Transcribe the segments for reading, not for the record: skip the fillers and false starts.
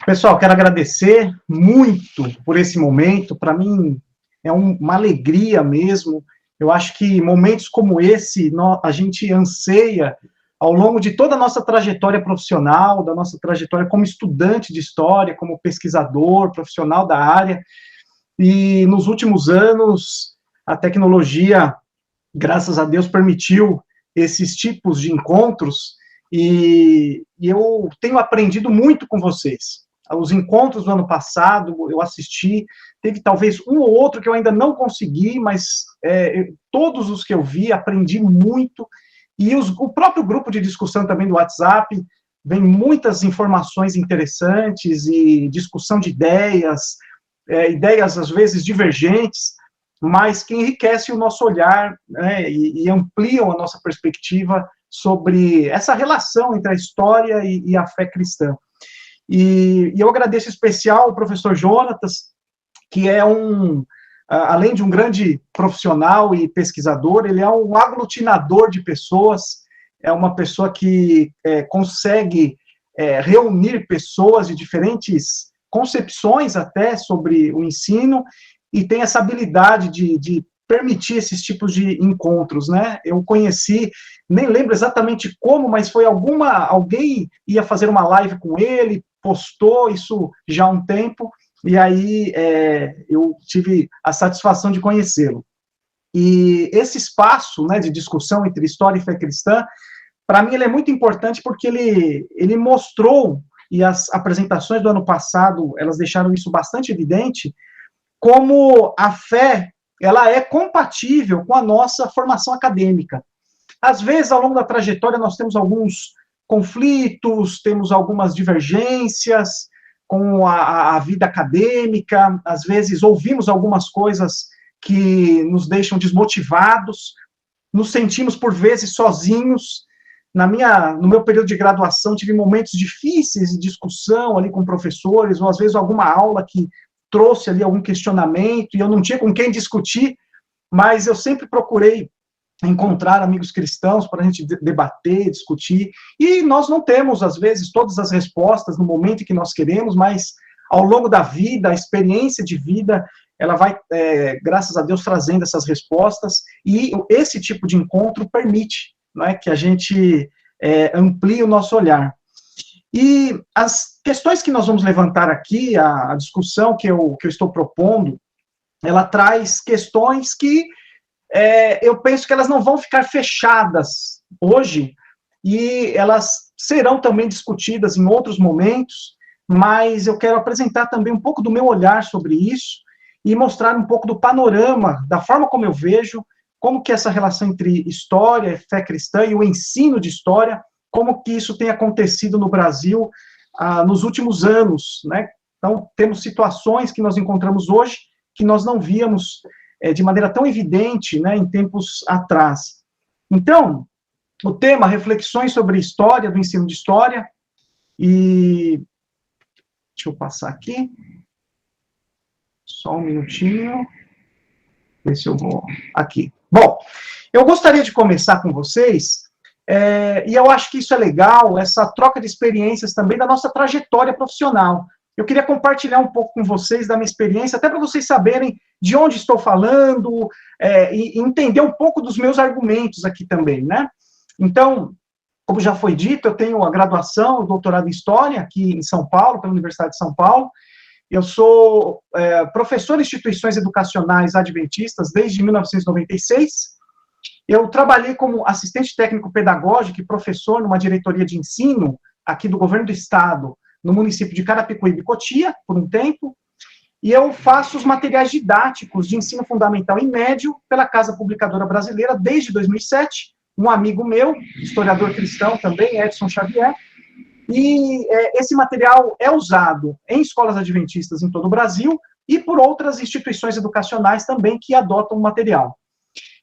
Pessoal, quero agradecer muito por esse momento. Para mim é uma alegria mesmo. Eu acho que momentos como esse a gente anseia ao longo de toda a nossa trajetória profissional, da nossa trajetória como estudante de história, como pesquisador, profissional da área. E nos últimos anos, a tecnologia, graças a Deus, permitiu esses tipos de encontros e eu tenho aprendido muito com vocês. Os encontros do ano passado, eu assisti, teve talvez um ou outro que eu ainda não consegui, mas todos os que eu vi, aprendi muito, e o próprio grupo de discussão também do WhatsApp, vem muitas informações interessantes e discussão de ideias, ideias às vezes divergentes, mas que enriquece o nosso olhar, né, e ampliam a nossa perspectiva sobre essa relação entre a história e a fé cristã. E eu agradeço em especial ao professor Jonatas, que é além de um grande profissional e pesquisador, ele é um aglutinador de pessoas, é uma pessoa que consegue reunir pessoas de diferentes concepções até sobre o ensino, e tem essa habilidade de permitir esses tipos de encontros, né? Eu conheci, nem lembro exatamente como, mas foi alguém ia fazer uma live com ele, postou isso já há um tempo, e aí eu tive a satisfação de conhecê-lo. E esse espaço, né, de discussão entre história e fé cristã, para mim ele é muito importante porque ele mostrou, e as apresentações do ano passado, elas deixaram isso bastante evidente, como a fé ela é compatível com a nossa formação acadêmica. Às vezes, ao longo da trajetória, nós temos alguns conflitos, temos algumas divergências com a vida acadêmica, às vezes ouvimos algumas coisas que nos deixam desmotivados, nos sentimos, por vezes, sozinhos. No meu período de graduação, tive momentos difíceis de discussão ali com professores, ou às vezes alguma aula que trouxe ali algum questionamento, e eu não tinha com quem discutir, mas eu sempre procurei encontrar amigos cristãos para a gente debater, discutir, e nós não temos, às vezes, todas as respostas no momento em que nós queremos, mas ao longo da vida, a experiência de vida, ela vai, graças a Deus, trazendo essas respostas, e esse tipo de encontro permite, né, que a gente amplie o nosso olhar. E as questões que nós vamos levantar aqui, a discussão que eu estou propondo, ela traz questões que eu penso que elas não vão ficar fechadas hoje, e elas serão também discutidas em outros momentos, mas eu quero apresentar também um pouco do meu olhar sobre isso, e mostrar um pouco do panorama, da forma como eu vejo, como que essa relação entre história, fé cristã e o ensino de história, como que isso tem acontecido no Brasil nos últimos anos, né? Então, temos situações que nós encontramos hoje que nós não víamos de maneira tão evidente, né, em tempos atrás. Então, o tema, reflexões sobre história, do ensino de história, e deixa eu passar aqui, só um minutinho, ver se eu vou aqui. Bom, eu gostaria de começar com vocês, e eu acho que isso é legal, essa troca de experiências também da nossa trajetória profissional. Eu queria compartilhar um pouco com vocês da minha experiência, até para vocês saberem de onde estou falando, e entender um pouco dos meus argumentos aqui também, né? Então, como já foi dito, eu tenho a graduação, o doutorado em História, aqui em São Paulo, pela Universidade de São Paulo. Eu sou professor de instituições educacionais adventistas desde 1996. Eu trabalhei como assistente técnico pedagógico e professor numa diretoria de ensino aqui do governo do estado, no município de Carapicuíba e Cotia, por um tempo, e eu faço os materiais didáticos de ensino fundamental e médio pela Casa Publicadora Brasileira desde 2007, um amigo meu, historiador cristão também, Edson Xavier, e esse material é usado em escolas adventistas em todo o Brasil e por outras instituições educacionais também que adotam o material.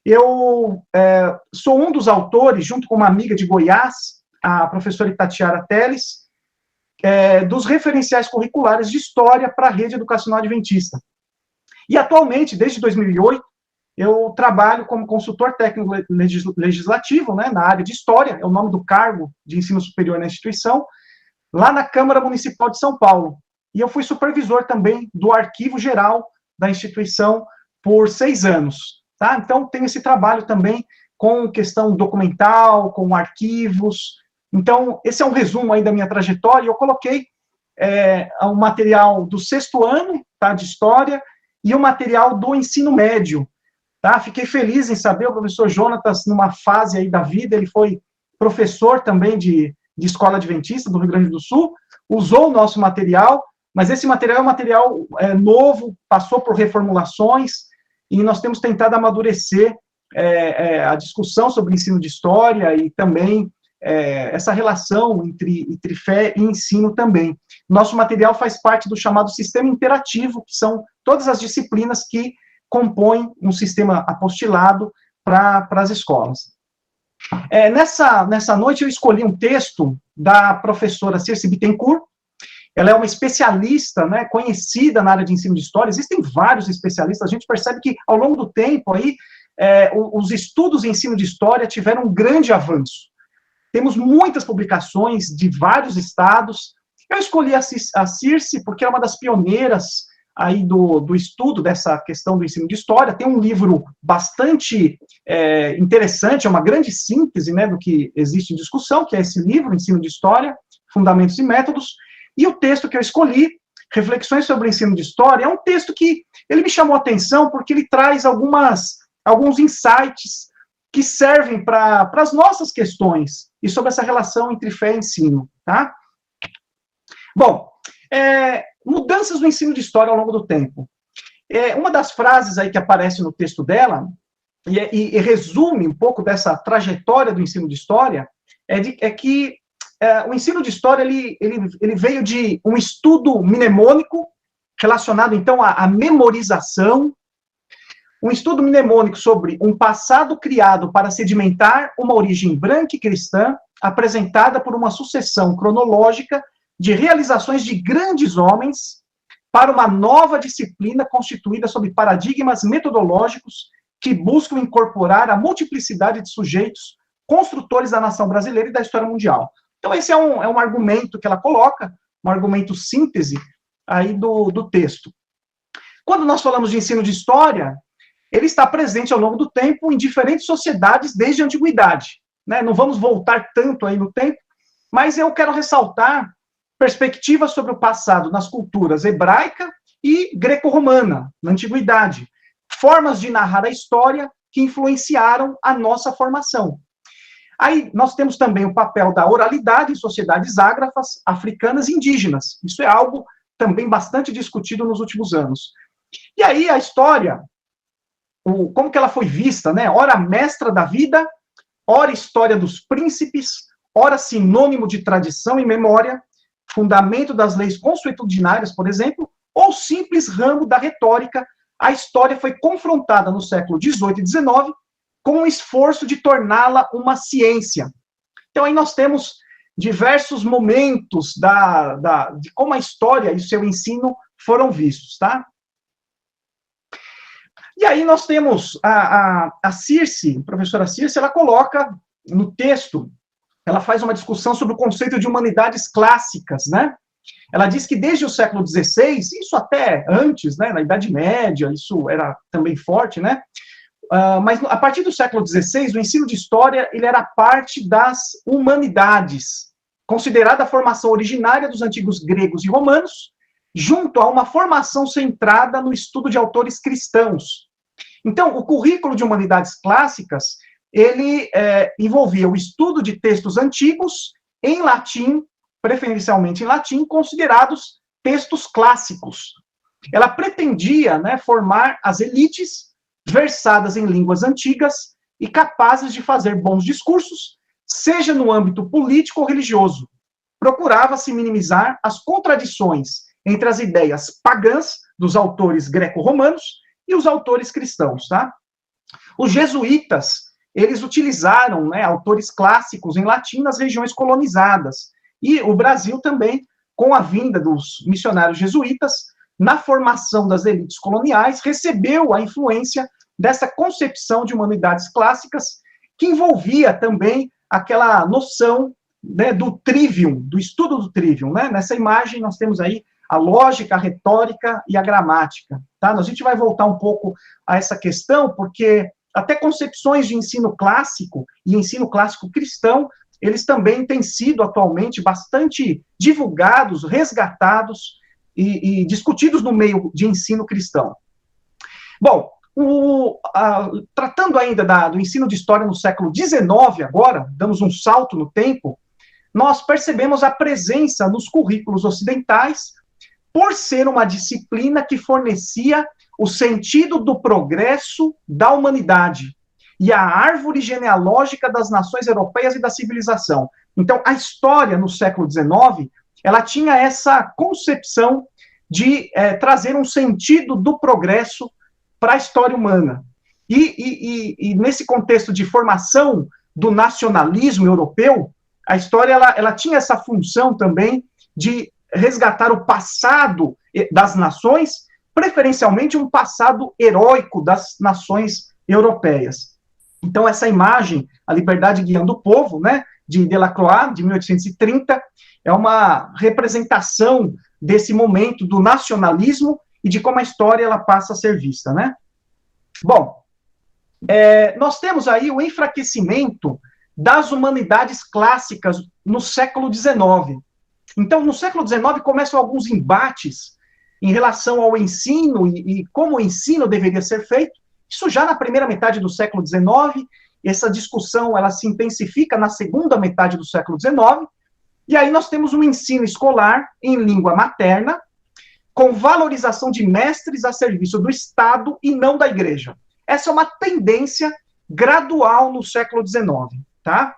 Eu sou um dos autores, junto com uma amiga de Goiás, a professora Itatiara Teles, dos referenciais curriculares de história para a rede educacional adventista. E atualmente, desde 2008, eu trabalho como consultor técnico legislativo, né, na área de história, é o nome do cargo de ensino superior na instituição, lá na Câmara Municipal de São Paulo. e eu fui supervisor também do arquivo geral da instituição por 6 anos, tá? Então, tenho esse trabalho também com questão documental, com arquivos. Então, esse é um resumo aí da minha trajetória, e eu coloquei um material do 6º ano, tá, de História, e o material do ensino médio, tá? Fiquei feliz em saber, o professor Jonatas, numa fase aí da vida, ele foi professor também de escola adventista do Rio Grande do Sul, usou o nosso material, mas esse material é um material novo, passou por reformulações, e nós temos tentado amadurecer a discussão sobre o ensino de história e também essa relação entre fé e ensino também. Nosso material faz parte do chamado sistema interativo, que são todas as disciplinas que compõem um sistema apostilado para as escolas. Nessa noite eu escolhi um texto da professora Circe Bittencourt. Ela é uma especialista, né, conhecida na área de ensino de história. Existem vários especialistas. A gente percebe que, ao longo do tempo, aí, os estudos em ensino de história tiveram um grande avanço. Temos muitas publicações de vários estados. Eu escolhi a Circe porque é uma das pioneiras aí do estudo dessa questão do ensino de história. Tem um livro bastante interessante, é uma grande síntese, né, do que existe em discussão, que é esse livro, Ensino de História, Fundamentos e Métodos. E o texto que eu escolhi, Reflexões sobre o Ensino de História, é um texto que ele me chamou a atenção porque ele traz alguns insights que servem para as nossas questões e sobre essa relação entre fé e ensino, tá? Bom, mudanças no ensino de história ao longo do tempo. Uma das frases aí que aparece no texto dela, e resume um pouco dessa trajetória do ensino de história, é que o ensino de história ele veio de um estudo mnemônico, relacionado, então, à memorização, um estudo mnemônico sobre um passado criado para sedimentar uma origem branca e cristã, apresentada por uma sucessão cronológica de realizações de grandes homens para uma nova disciplina constituída sob paradigmas metodológicos que buscam incorporar a multiplicidade de sujeitos construtores da nação brasileira e da história mundial. Então, esse é um argumento que ela coloca, um argumento síntese aí do texto. Quando nós falamos de ensino de história, ele está presente ao longo do tempo em diferentes sociedades desde a antiguidade, né? Não vamos voltar tanto aí no tempo, mas eu quero ressaltar perspectivas sobre o passado nas culturas hebraica e greco-romana, na antiguidade, formas de narrar a história que influenciaram a nossa formação. Aí nós temos também o papel da oralidade em sociedades ágrafas, africanas e indígenas. Isso é algo também bastante discutido nos últimos anos. E aí a história, como que ela foi vista, né? Ora mestra da vida, ora história dos príncipes, ora sinônimo de tradição e memória, fundamento das leis consuetudinárias, por exemplo, ou simples ramo da retórica, a história foi confrontada no século XVIII e XIX com o esforço de torná-la uma ciência. Então, aí nós temos diversos momentos de como a história e o seu ensino foram vistos, tá? E aí nós temos a Circe, a professora Circe, ela coloca no texto, ela faz uma discussão sobre o conceito de humanidades clássicas, né? Ela diz que desde o século XVI, isso até antes, né, na Idade Média, isso era também forte, né? Mas a partir do século XVI, o ensino de história ele era parte das humanidades, considerada a formação originária dos antigos gregos e romanos, junto a uma formação centrada no estudo de autores cristãos. Então, o currículo de humanidades clássicas, ele envolvia o estudo de textos antigos em latim, preferencialmente em latim, considerados textos clássicos. Ela pretendia, né, formar as elites versadas em línguas antigas e capazes de fazer bons discursos, seja no âmbito político ou religioso. Procurava-se minimizar as contradições entre as ideias pagãs dos autores greco-romanos e os autores cristãos, tá? Os jesuítas, eles utilizaram, né, autores clássicos em latim nas regiões colonizadas, e o Brasil também, com a vinda dos missionários jesuítas, na formação das elites coloniais, recebeu a influência dessa concepção de humanidades clássicas, que envolvia também aquela noção, né, do trivium, do estudo do trivium, né? Nessa imagem nós temos aí a lógica, a retórica e a gramática. Tá? A gente vai voltar um pouco a essa questão, porque até concepções de ensino clássico e ensino clássico cristão, eles também têm sido atualmente bastante divulgados, resgatados e discutidos no meio de ensino cristão. Bom, tratando ainda do ensino de história no século XIX agora, damos um salto no tempo, nós percebemos a presença nos currículos ocidentais, por ser uma disciplina que fornecia o sentido do progresso da humanidade e a árvore genealógica das nações europeias e da civilização. Então, a história no século XIX, ela tinha essa concepção de trazer um sentido do progresso para a história humana. E nesse contexto de formação do nacionalismo europeu, a história ela tinha essa função também de resgatar o passado das nações, preferencialmente um passado heróico das nações europeias. Então, essa imagem, A Liberdade Guiando o Povo, né, de Delacroix, de 1830, é uma representação desse momento do nacionalismo e de como a história ela passa a ser vista, né? Bom, nós temos aí o enfraquecimento das humanidades clássicas no século XIX. Então, no século XIX começam alguns embates em relação ao ensino e como o ensino deveria ser feito. Isso já na primeira metade do século XIX, essa discussão ela se intensifica na segunda metade do século XIX, e aí nós temos um ensino escolar em língua materna, com valorização de mestres a serviço do Estado e não da Igreja. Essa é uma tendência gradual no século XIX, tá?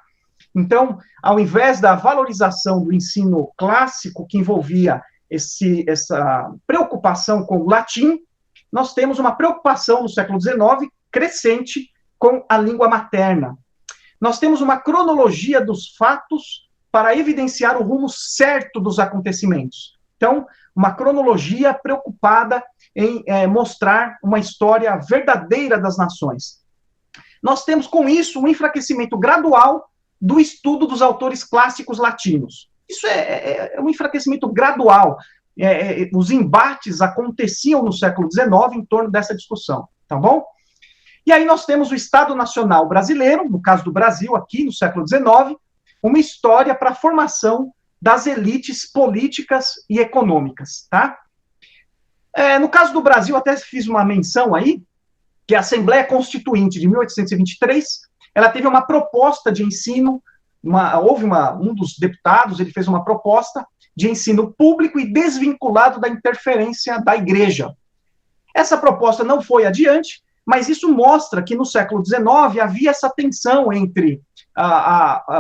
Então, ao invés da valorização do ensino clássico, que envolvia essa preocupação com o latim, nós temos uma preocupação no século XIX crescente com a língua materna. Nós temos uma cronologia dos fatos para evidenciar o rumo certo dos acontecimentos. Então, uma cronologia preocupada em mostrar uma história verdadeira das nações. Nós temos, com isso, um enfraquecimento gradual do estudo dos autores clássicos latinos. Isso é um enfraquecimento gradual. Os embates aconteciam no século XIX em torno dessa discussão, tá bom? E aí nós temos o Estado Nacional Brasileiro, no caso do Brasil, aqui no século XIX, uma história para a formação das elites políticas e econômicas, tá? No caso do Brasil, até fiz uma menção aí, que a Assembleia Constituinte de 1823, ela teve uma proposta de ensino, um dos deputados, ele fez uma proposta de ensino público e desvinculado da interferência da Igreja. Essa proposta não foi adiante, mas isso mostra que no século XIX havia essa tensão entre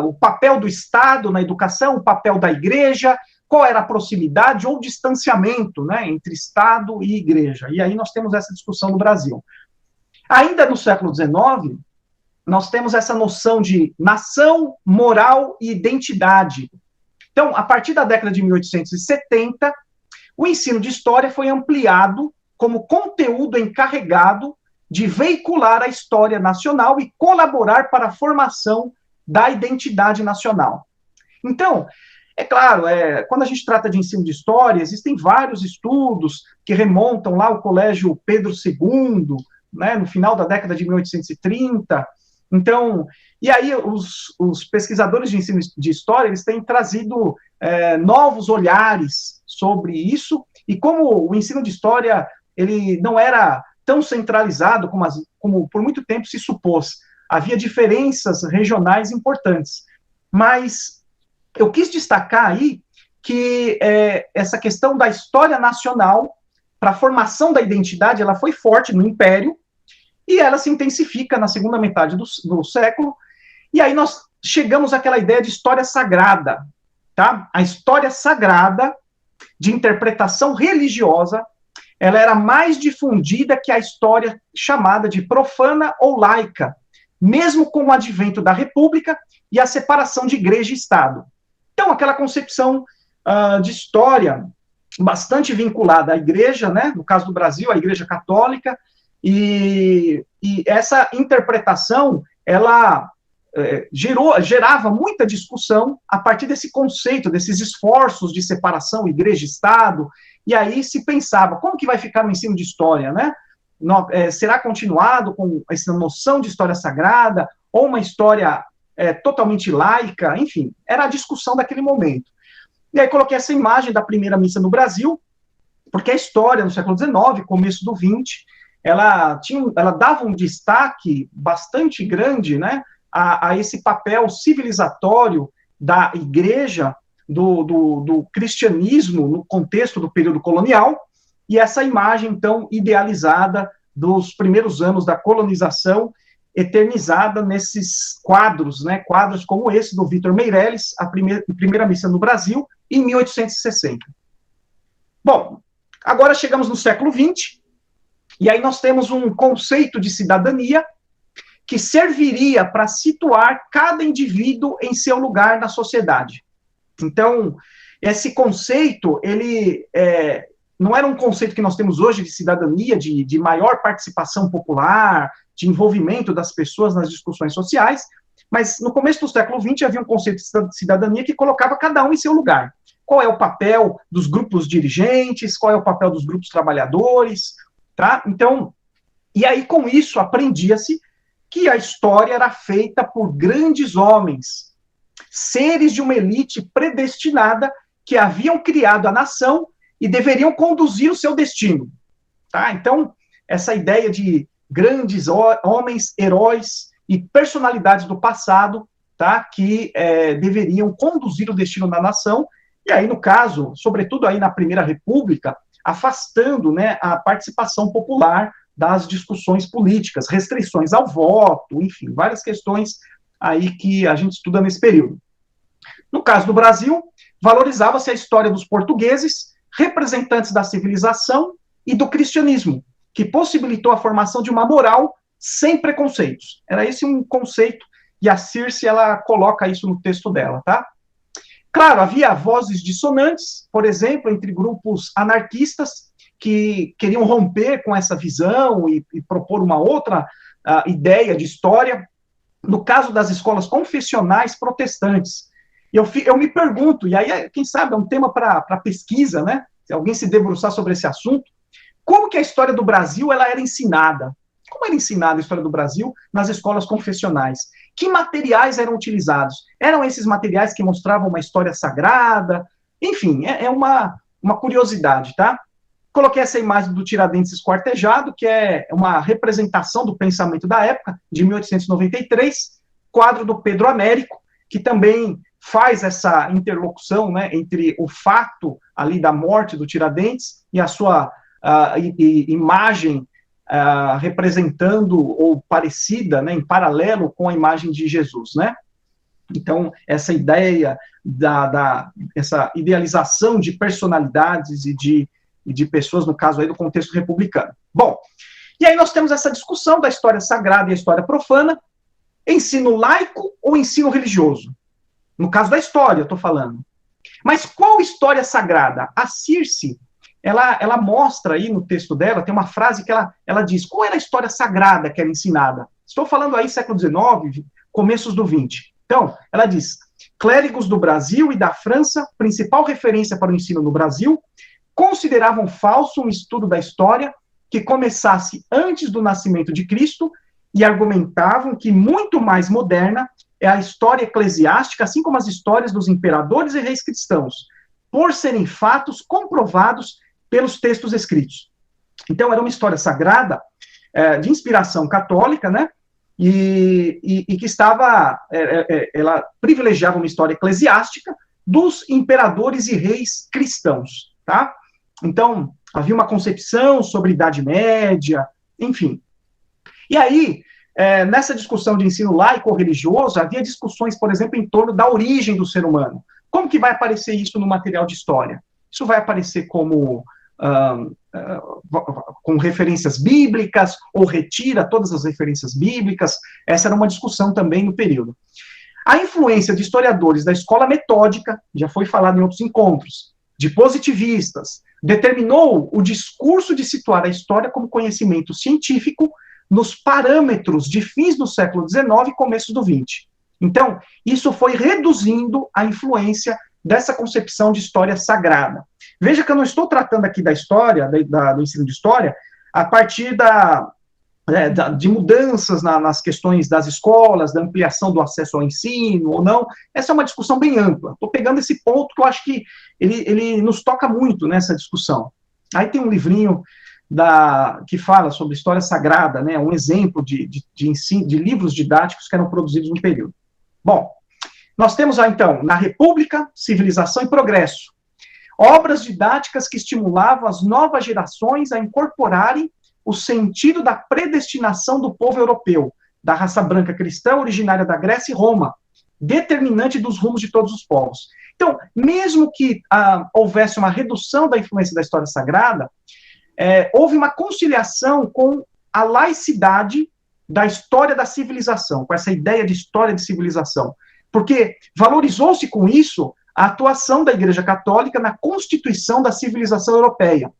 o papel do Estado na educação, o papel da Igreja, qual era a proximidade ou distanciamento, né, entre Estado e Igreja. E aí nós temos essa discussão no Brasil. Ainda no século XIX, nós temos essa noção de nação, moral e identidade. Então, a partir da década de 1870, o ensino de história foi ampliado como conteúdo encarregado de veicular a história nacional e colaborar para a formação da identidade nacional. Então, é claro, quando a gente trata de ensino de história, existem vários estudos que remontam lá ao Colégio Pedro II, né, no final da década de 1830. Então, e aí os pesquisadores de ensino de história, eles têm trazido novos olhares sobre isso, e como o ensino de história, ele não era tão centralizado como por muito tempo se supôs. Havia diferenças regionais importantes. Mas eu quis destacar aí que essa questão da história nacional, para a formação da identidade, ela foi forte no Império, e ela se intensifica na segunda metade do século, e aí nós chegamos àquela ideia de história sagrada, tá? A história sagrada, de interpretação religiosa, ela era mais difundida que a história chamada de profana ou laica, mesmo com o advento da República e a separação de igreja e Estado. Então, aquela concepção de história bastante vinculada à igreja, né? No caso do Brasil, a Igreja Católica, e essa interpretação, ela gerava muita discussão a partir desse conceito, desses esforços de separação igreja-estado, e aí se pensava, como que vai ficar no ensino de história, né? Será continuado com essa noção de história sagrada, ou uma história totalmente laica? Enfim, era a discussão daquele momento. E aí coloquei essa imagem da primeira missa no Brasil, porque a história no século XIX, começo do XX, ela dava um destaque bastante grande, né, a esse papel civilizatório da igreja, do cristianismo no contexto do período colonial, e essa imagem, então, idealizada dos primeiros anos da colonização, eternizada nesses quadros, né, quadros como esse do Vítor Meirelles, a primeira missa no Brasil, em 1860. Bom, agora chegamos no século XX, e aí nós temos um conceito de cidadania que serviria para situar cada indivíduo em seu lugar na sociedade. Então, esse conceito, ele não era um conceito que nós temos hoje de cidadania, de maior participação popular, de envolvimento das pessoas nas discussões sociais, mas no começo do século XX havia um conceito de cidadania que colocava cada um em seu lugar. Qual é o papel dos grupos dirigentes, qual é o papel dos grupos trabalhadores, tá? Então, e aí com isso aprendia-se que a história era feita por grandes homens, seres de uma elite predestinada que haviam criado a nação e deveriam conduzir o seu destino, tá? Então, essa ideia de grandes homens, heróis e personalidades do passado, tá? Que deveriam conduzir o destino da nação, e aí, no caso, sobretudo aí na Primeira República, afastando, né, a participação popular das discussões políticas, restrições ao voto, enfim, várias questões aí que a gente estuda nesse período. No caso do Brasil, valorizava-se a história dos portugueses, representantes da civilização e do cristianismo, que possibilitou a formação de uma moral sem preconceitos. Era esse um conceito, e a Circe, ela coloca isso no texto dela, tá? Claro, havia vozes dissonantes, por exemplo, entre grupos anarquistas que queriam romper com essa visão e propor uma outra ideia de história. No caso das escolas confessionais protestantes, eu me pergunto, e aí, quem sabe, é um tema para pesquisa, né? Se alguém se debruçar sobre esse assunto, como que a história do Brasil ela era ensinada? Como era ensinada a história do Brasil nas escolas confessionais? Que materiais eram utilizados? Eram esses materiais que mostravam uma história sagrada? Enfim, é uma curiosidade, tá? Coloquei essa imagem do Tiradentes esquartejado, que é uma representação do pensamento da época, de 1893, quadro do Pedro Américo, que também faz essa interlocução, né, entre o fato ali da morte do Tiradentes e a sua imagem representando ou parecida, né, em paralelo com a imagem de Jesus, né? Então, essa ideia essa idealização de personalidades e de pessoas, no caso aí do contexto republicano. Bom, e aí nós temos essa discussão da história sagrada e a história profana, ensino laico ou ensino religioso? No caso da história, eu estou falando. Mas qual história sagrada? A Circe, ela mostra aí no texto dela, tem uma frase que ela diz, qual era a história sagrada que era ensinada? Estou falando aí século XIX, começos do XX. Então, ela diz, clérigos do Brasil e da França, principal referência para o ensino no Brasil, consideravam falso um estudo da história que começasse antes do nascimento de Cristo e argumentavam que muito mais moderna é a história eclesiástica, assim como as histórias dos imperadores e reis cristãos, por serem fatos comprovados pelos textos escritos. Então, era uma história sagrada, de inspiração católica, né? E que ela privilegiava uma história eclesiástica dos imperadores e reis cristãos, tá? Então, havia uma concepção sobre Idade Média, enfim. E aí, nessa discussão de ensino laico ou religioso, havia discussões, por exemplo, em torno da origem do ser humano. Como que vai aparecer isso no material de história? Isso vai aparecer como com referências bíblicas, ou retira todas as referências bíblicas? Essa era uma discussão também no período. A influência de historiadores da escola metódica, já foi falado em outros encontros, de positivistas, determinou o discurso de situar a história como conhecimento científico nos parâmetros de fins do século XIX e começo do XX. Então, isso foi reduzindo a influência dessa concepção de história sagrada. Veja que eu não estou tratando aqui da história, do ensino de história, a partir de mudanças nas questões das escolas, da ampliação do acesso ao ensino ou não. Essa é uma discussão bem ampla. Estou pegando esse ponto que eu acho que ele nos toca muito nessa discussão. Aí tem um livrinho que fala sobre história sagrada, né, um exemplo de ensino, de livros didáticos que eram produzidos no período. Bom, nós temos então, na República, Civilização e Progresso, obras didáticas que estimulavam as novas gerações a incorporarem o sentido da predestinação do povo europeu, da raça branca cristã originária da Grécia e Roma, determinante dos rumos de todos os povos. Então, mesmo que houvesse uma redução da influência da história sagrada, houve uma conciliação com a laicidade da história da civilização, com essa ideia de história de civilização, porque valorizou-se com isso a atuação da Igreja Católica na constituição da civilização europeia,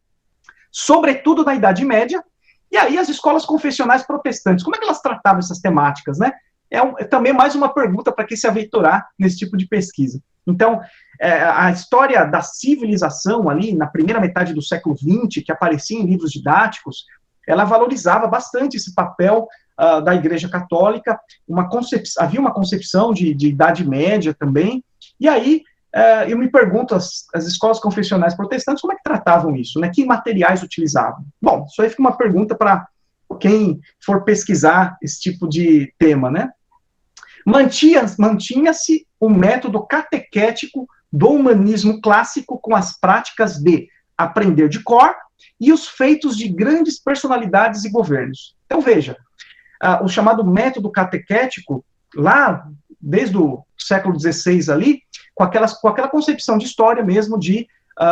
sobretudo na Idade Média. E aí as escolas confessionais protestantes, como é que elas tratavam essas temáticas, né? É também mais uma pergunta para quem se aventurar nesse tipo de pesquisa. Então, a história da civilização ali, na primeira metade do século XX, que aparecia em livros didáticos, ela valorizava bastante esse papel da Igreja Católica, havia uma concepção de Idade Média também, e aí eu me pergunto, as escolas confessionais protestantes, como é que tratavam isso, né? Que materiais utilizavam? Bom, isso aí fica uma pergunta para quem for pesquisar esse tipo de tema, né? Mantinha-se o método catequético do humanismo clássico com as práticas de aprender de cor e os feitos de grandes personalidades e governos. Então, veja, o chamado método catequético, lá desde o século XVI ali, com aquela concepção de história mesmo, de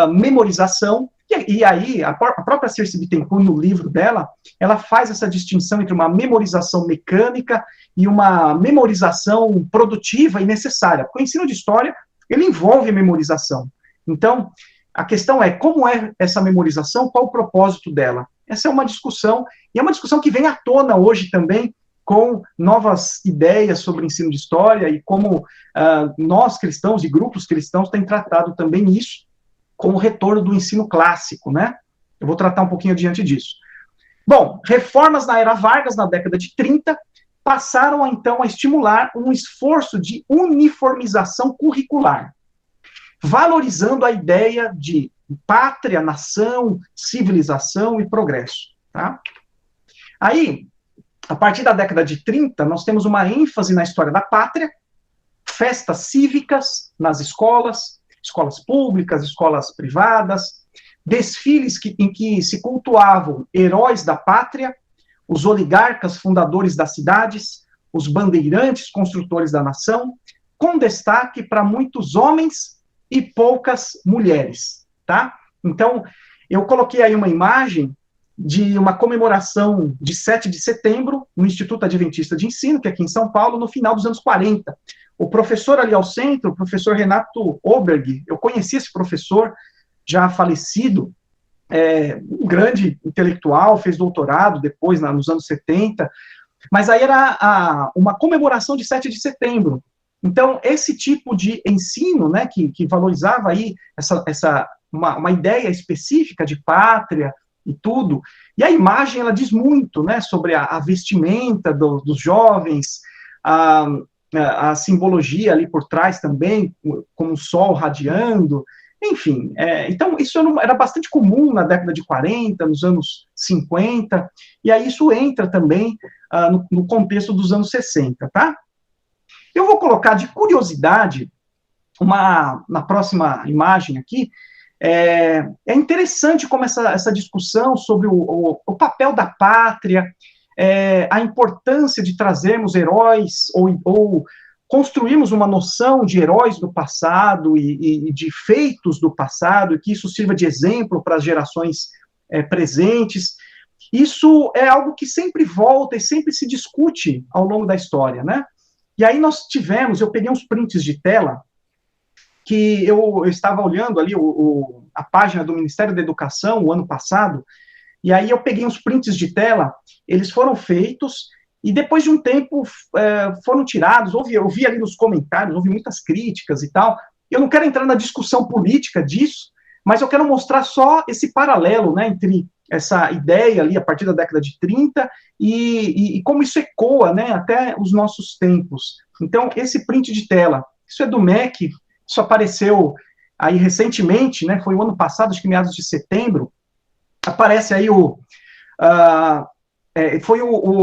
memorização, e aí a própria Circe Bittencourt, no livro dela, ela faz essa distinção entre uma memorização mecânica e uma memorização produtiva e necessária, porque o ensino de história, ele envolve a memorização. Então, a questão é, como é essa memorização, qual o propósito dela? Essa é uma discussão, e é uma discussão que vem à tona hoje também, com novas ideias sobre o ensino de história e como nós cristãos e grupos cristãos têm tratado também isso com o retorno do ensino clássico, né? Eu vou tratar um pouquinho adiante disso. Bom, reformas na era Vargas, na década de 30, passaram, então, a estimular um esforço de uniformização curricular, valorizando a ideia de pátria, nação, civilização e progresso, tá? Aí, a partir da década de 30, nós temos uma ênfase na história da pátria, festas cívicas nas escolas públicas, escolas privadas, desfiles em que se cultuavam heróis da pátria, os oligarcas fundadores das cidades, os bandeirantes construtores da nação, com destaque para muitos homens e poucas mulheres, tá? Então, eu coloquei aí uma imagem de uma comemoração de 7 de setembro, no Instituto Adventista de Ensino, que é aqui em São Paulo, no final dos anos 40. O professor ali ao centro, o professor Renato Oberg, eu conheci esse professor, já falecido, um grande intelectual, fez doutorado depois, nos anos 70, mas aí era uma comemoração de 7 de setembro. Então, esse tipo de ensino, né, que valorizava aí uma ideia específica de pátria, e tudo, e a imagem, ela diz muito, né, sobre a vestimenta dos jovens, a simbologia ali por trás também, como o sol radiando, enfim, então isso era bastante comum na década de 40, nos anos 50, e aí isso entra também no contexto dos anos 60, tá? Eu vou colocar de curiosidade, na próxima imagem aqui, é interessante como essa discussão sobre o papel da pátria, a importância de trazermos heróis, ou construirmos uma noção de heróis do passado e de feitos do passado, e que isso sirva de exemplo para as gerações presentes. Isso é algo que sempre volta e sempre se discute ao longo da história, né? E aí eu peguei uns prints de tela, que eu estava olhando ali a página do Ministério da Educação, o ano passado, e aí eu peguei uns prints de tela, eles foram feitos, e depois de um tempo foram tirados, eu vi ali nos comentários, houve muitas críticas e tal, eu não quero entrar na discussão política disso, mas eu quero mostrar só esse paralelo, né, entre essa ideia ali, a partir da década de 30, e como isso ecoa, né, até os nossos tempos. Então, esse print de tela, isso é do MEC, isso apareceu aí recentemente, né, foi o ano passado, acho que meados de setembro, aparece aí foi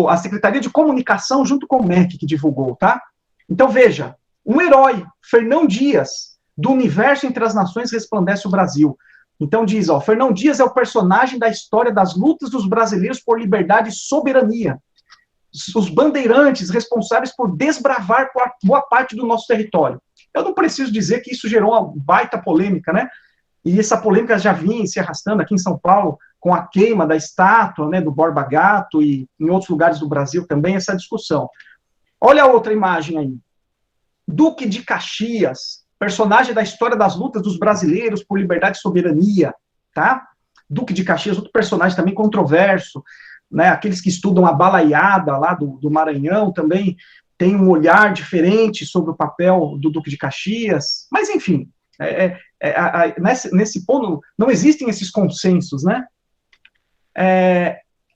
a Secretaria de Comunicação junto com o MEC que divulgou, tá? Então, veja, um herói, Fernão Dias, do Universo entre as Nações resplandece o Brasil. Então diz, ó, Fernão Dias é o personagem da história das lutas dos brasileiros por liberdade e soberania. Os bandeirantes responsáveis por desbravar boa parte do nosso território. Eu não preciso dizer que isso gerou uma baita polêmica, né? E essa polêmica já vinha se arrastando aqui em São Paulo, com a queima da estátua, né, do Borba Gato, e em outros lugares do Brasil também, essa discussão. Olha a outra imagem aí. Duque de Caxias, personagem da história das lutas dos brasileiros por liberdade e soberania, tá? Duque de Caxias, outro personagem também controverso, né? Aqueles que estudam a balaiada lá do Maranhão também têm um olhar diferente sobre o papel do Duque de Caxias, mas enfim, nesse ponto não existem esses consensos, né?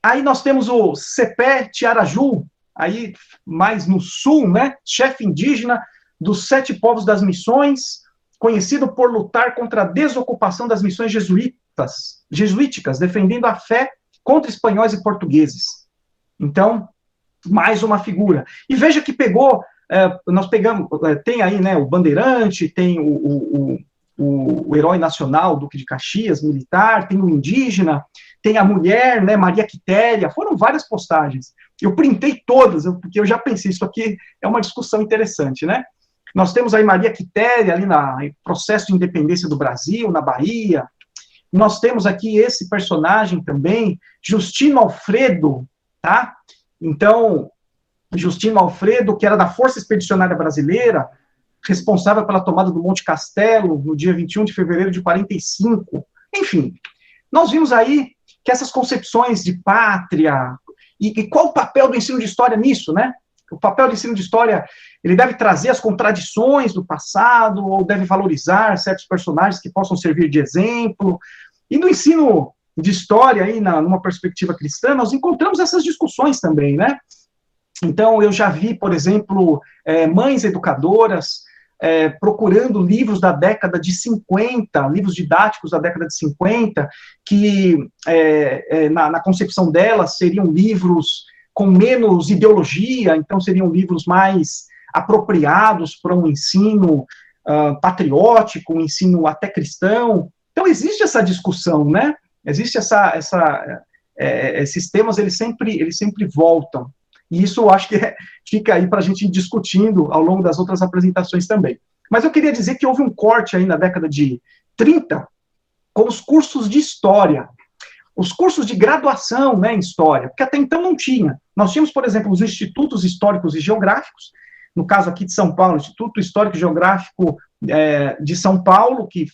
Aí nós temos o Cepé Tiaraju, aí mais no sul, né? Chefe indígena dos 7 povos das missões, conhecido por lutar contra a desocupação das missões jesuíticas, defendendo a fé contra espanhóis e portugueses. Então, mais uma figura. E veja que pegou, nós pegamos, tem aí, né, o bandeirante, tem o herói nacional, Duque de Caxias, militar, tem o indígena, tem a mulher, né, Maria Quitéria, foram várias postagens. Eu printei todas, porque eu já pensei, isso aqui é uma discussão interessante, né? Nós temos aí Maria Quitéria, ali no processo de independência do Brasil, na Bahia. Nós temos aqui esse personagem também, Justino Alfredo, tá? Então, Justino Alfredo, que era da Força Expedicionária Brasileira, responsável pela tomada do Monte Castelo, no dia 21 de fevereiro de 45. Enfim, nós vimos aí que essas concepções de pátria, e qual o papel do ensino de história nisso, né? O papel do ensino de história, ele deve trazer as contradições do passado, ou deve valorizar certos personagens que possam servir de exemplo. E no ensino de história, aí, numa perspectiva cristã, nós encontramos essas discussões também, né? Então, eu já vi, por exemplo, mães educadoras procurando livros da década de 50, livros didáticos da década de 50, que, na concepção delas, seriam livros com menos ideologia, então seriam livros mais apropriados para um ensino patriótico, um ensino até cristão. Então, existe essa discussão, né? Existe esses temas, eles sempre voltam. E isso eu acho que fica aí para a gente ir discutindo ao longo das outras apresentações também. Mas eu queria dizer que houve um corte aí na década de 30 com os cursos de história. Os cursos de graduação, né, em história, porque até então não tinha. Nós tínhamos, por exemplo, os institutos históricos e geográficos, no caso aqui de São Paulo, o Instituto Histórico e Geográfico de São Paulo, que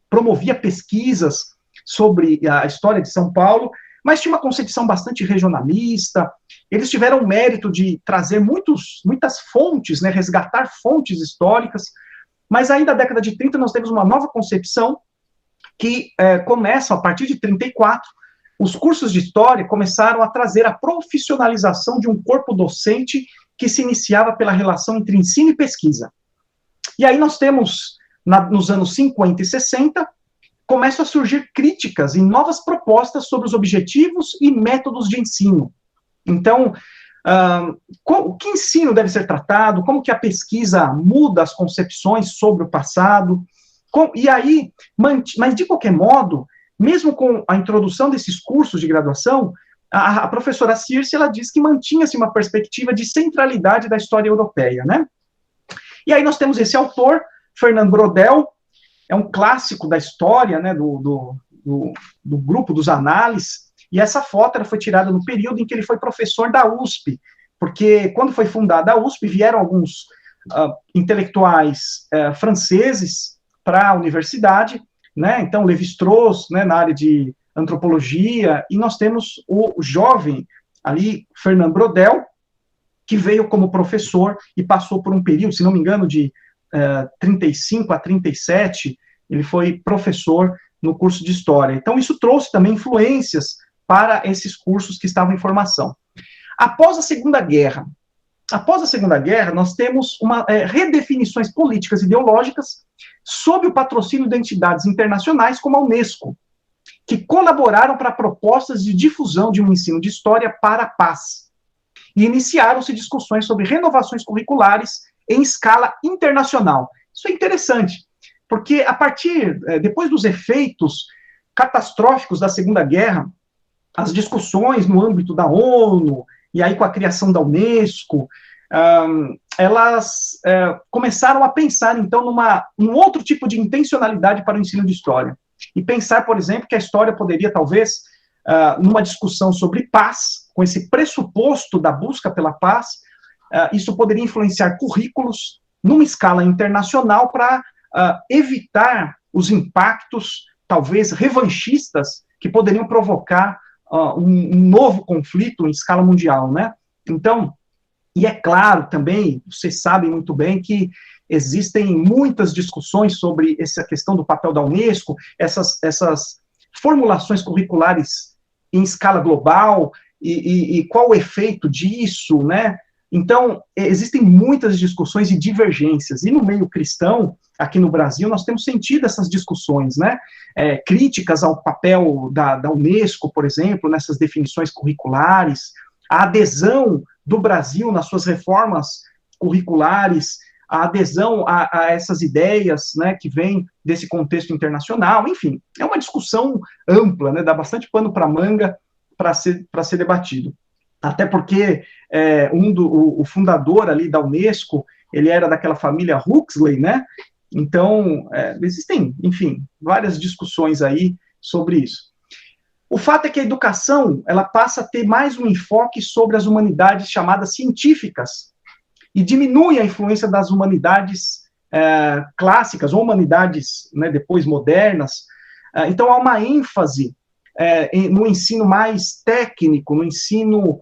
promovia pesquisas sobre a história de São Paulo, mas tinha uma concepção bastante regionalista. Eles tiveram o mérito de trazer muitas fontes, né, resgatar fontes históricas, mas aí na década de 30 nós temos uma nova concepção que começa a partir de 34. Os cursos de história começaram a trazer a profissionalização de um corpo docente que se iniciava pela relação entre ensino e pesquisa. E aí nós temos, nos anos 50 e 60, começam a surgir críticas e novas propostas sobre os objetivos e métodos de ensino. Então, que ensino deve ser tratado, como que a pesquisa muda as concepções sobre o passado, e aí, mas de qualquer modo, mesmo com a introdução desses cursos de graduação, a professora Circe, ela diz que mantinha-se uma perspectiva de centralidade da história europeia, né? E aí nós temos esse autor, Fernand Braudel, é um clássico da história, né, do grupo dos análises, e essa foto ela foi tirada no período em que ele foi professor da USP, porque quando foi fundada a USP, vieram alguns intelectuais franceses para a universidade, né, então Lévi-Strauss, né, na área de antropologia, e nós temos o jovem ali, Fernand Braudel, que veio como professor e passou por um período, se não me engano, de 35 a 37, ele foi professor no curso de História. Então, isso trouxe também influências para esses cursos que estavam em formação. Após a Segunda Guerra, nós temos redefinições políticas e ideológicas sob o patrocínio de entidades internacionais como a Unesco, que colaboraram para propostas de difusão de um ensino de história para a paz. E iniciaram-se discussões sobre renovações curriculares em escala internacional. Isso é interessante, porque depois dos efeitos catastróficos da Segunda Guerra, as discussões no âmbito da ONU, e aí com a criação da Unesco, elas começaram a pensar, então, num outro tipo de intencionalidade para o ensino de história. E pensar, por exemplo, que a história poderia, talvez, numa discussão sobre paz, com esse pressuposto da busca pela paz, isso poderia influenciar currículos numa escala internacional para evitar os impactos, talvez, revanchistas que poderiam provocar um novo conflito em escala mundial, né? Então, e é claro também, vocês sabem muito bem que existem muitas discussões sobre essa questão do papel da Unesco, essas formulações curriculares em escala global, e qual o efeito disso, né? Então, existem muitas discussões e divergências, e no meio cristão, aqui no Brasil, nós temos sentido essas discussões, né? Críticas ao papel da Unesco, por exemplo, nessas definições curriculares, a adesão do Brasil nas suas reformas curriculares, a adesão a essas ideias, né, que vêm desse contexto internacional, enfim, é uma discussão ampla, né, dá bastante pano para manga para ser debatido. Até porque o fundador ali da Unesco, ele era daquela família Huxley, né? Então, existem, enfim, várias discussões aí sobre isso. O fato é que a educação, ela passa a ter mais um enfoque sobre as humanidades chamadas científicas e diminui a influência das humanidades clássicas, ou humanidades, né, depois modernas. Então, há uma ênfase no ensino mais técnico, no ensino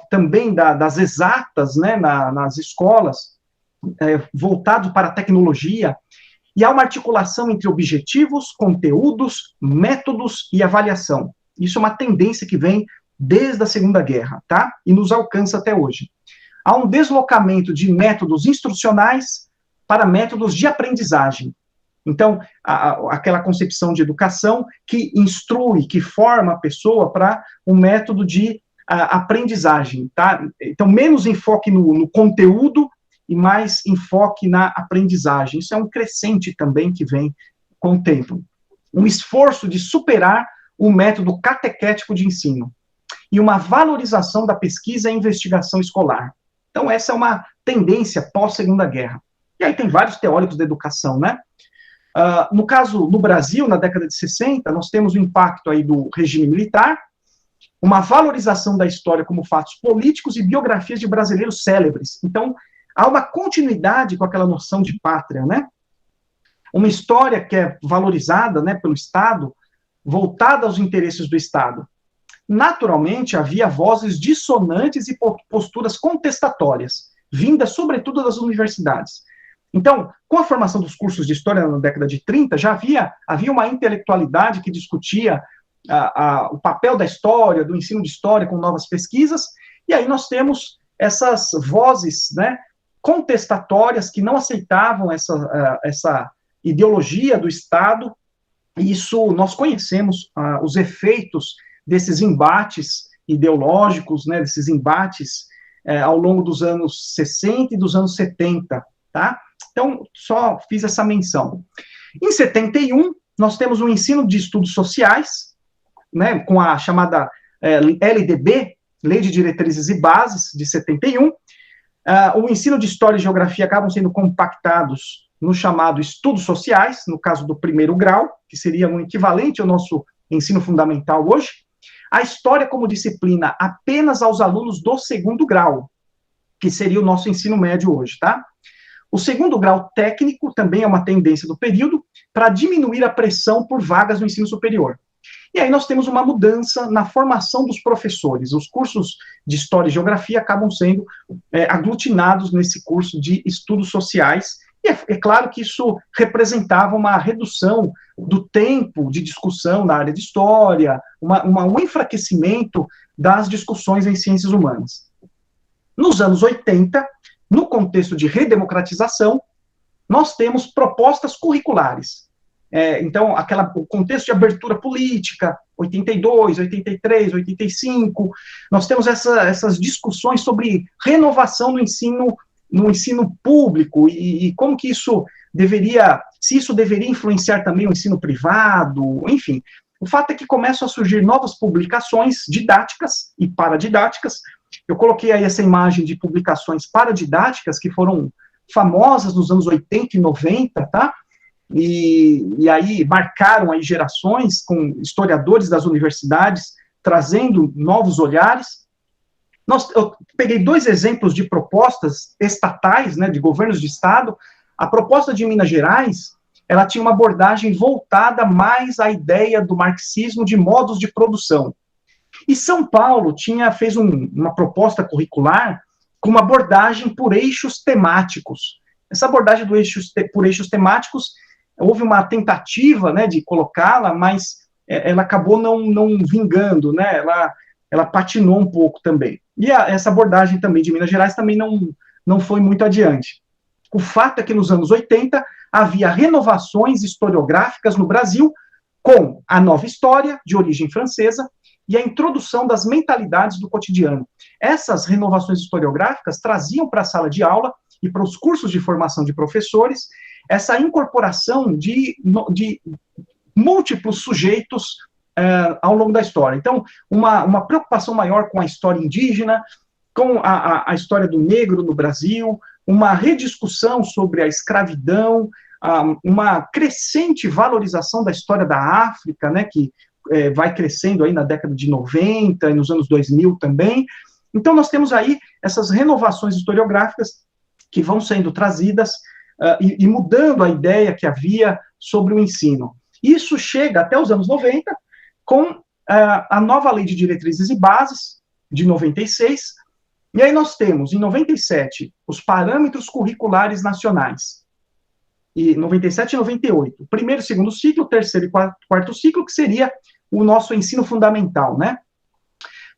também das exatas, né, nas escolas, voltado para a tecnologia, e há uma articulação entre objetivos, conteúdos, métodos e avaliação. Isso é uma tendência que vem desde a Segunda Guerra, tá? E nos alcança até hoje. Há um deslocamento de métodos instrucionais para métodos de aprendizagem. Então, aquela concepção de educação que instrui, que forma a pessoa para um método de aprendizagem, tá? Então, menos enfoque no conteúdo e mais enfoque na aprendizagem. Isso é um crescente também que vem com o tempo. Um esforço de superar o método catequético de ensino e uma valorização da pesquisa e investigação escolar. Então, essa é uma tendência pós-Segunda Guerra. E aí tem vários teóricos da educação, né? No caso, no Brasil, na década de 60, nós temos o impacto aí do regime militar, uma valorização da história como fatos políticos e biografias de brasileiros célebres. Então, há uma continuidade com aquela noção de pátria, né? Uma história que é valorizada, né, pelo Estado, voltada aos interesses do Estado. Naturalmente, havia vozes dissonantes e posturas contestatórias, vindas, sobretudo, das universidades. Então, com a formação dos cursos de História na década de 30, já havia uma intelectualidade que discutia o papel da história, do ensino de história com novas pesquisas, e aí nós temos essas vozes, né, contestatórias que não aceitavam essa ideologia do Estado. Isso, nós conhecemos os efeitos desses embates ideológicos, né, desses embates ao longo dos anos 60 e dos anos 70, tá? Então, só fiz essa menção. Em 71, nós temos um ensino de estudos sociais, né, com a chamada LDB, Lei de Diretrizes e Bases, de 71. O ensino de História e Geografia acabam sendo compactados no chamado estudos sociais, no caso do primeiro grau, que seria um equivalente ao nosso ensino fundamental hoje. A História como disciplina apenas aos alunos do segundo grau, que seria o nosso ensino médio hoje, tá? O segundo grau técnico também é uma tendência do período para diminuir a pressão por vagas no ensino superior. E aí nós temos uma mudança na formação dos professores. Os cursos de História e Geografia acabam sendo aglutinados nesse curso de Estudos Sociais, E é claro que isso representava uma redução do tempo de discussão na área de história, um enfraquecimento das discussões em ciências humanas. Nos anos 80, no contexto de redemocratização, nós temos propostas curriculares. Então, o contexto de abertura política, 82, 83, 85, nós temos essas discussões sobre renovação no ensino público e como que isso se isso deveria influenciar também o ensino privado, enfim. O fato é que começam a surgir novas publicações didáticas e paradidáticas. Eu coloquei aí essa imagem de publicações paradidáticas que foram famosas nos anos 80 e 90, tá? E aí marcaram aí gerações com historiadores das universidades trazendo novos olhares. Eu peguei 2 exemplos de propostas estatais, né, de governos de estado. A proposta de Minas Gerais, ela tinha uma abordagem voltada mais à ideia do marxismo de modos de produção. E São Paulo fez uma proposta curricular com uma abordagem por eixos temáticos. Essa abordagem por eixos temáticos, houve uma tentativa, né, de colocá-la, mas ela acabou não vingando, né, ela patinou um pouco também. E essa abordagem também de Minas Gerais também não foi muito adiante. O fato é que nos anos 80 havia renovações historiográficas no Brasil com a nova história, de origem francesa, e a introdução das mentalidades do cotidiano. Essas renovações historiográficas traziam para a sala de aula e para os cursos de formação de professores essa incorporação de múltiplos sujeitos ao longo da história. Então, uma preocupação maior com a história indígena, com a história do negro no Brasil, uma rediscussão sobre a escravidão, uma crescente valorização da história da África, né, que vai crescendo aí na década de 90 e nos anos 2000 também. Então, nós temos aí essas renovações historiográficas que vão sendo trazidas e mudando a ideia que havia sobre o ensino. Isso chega até os anos 90, com a nova Lei de Diretrizes e Bases, de 96, e aí nós temos, em 97, os Parâmetros Curriculares Nacionais, e 97 e 98, primeiro e segundo ciclo, terceiro e quarto ciclo, que seria o nosso ensino fundamental, né?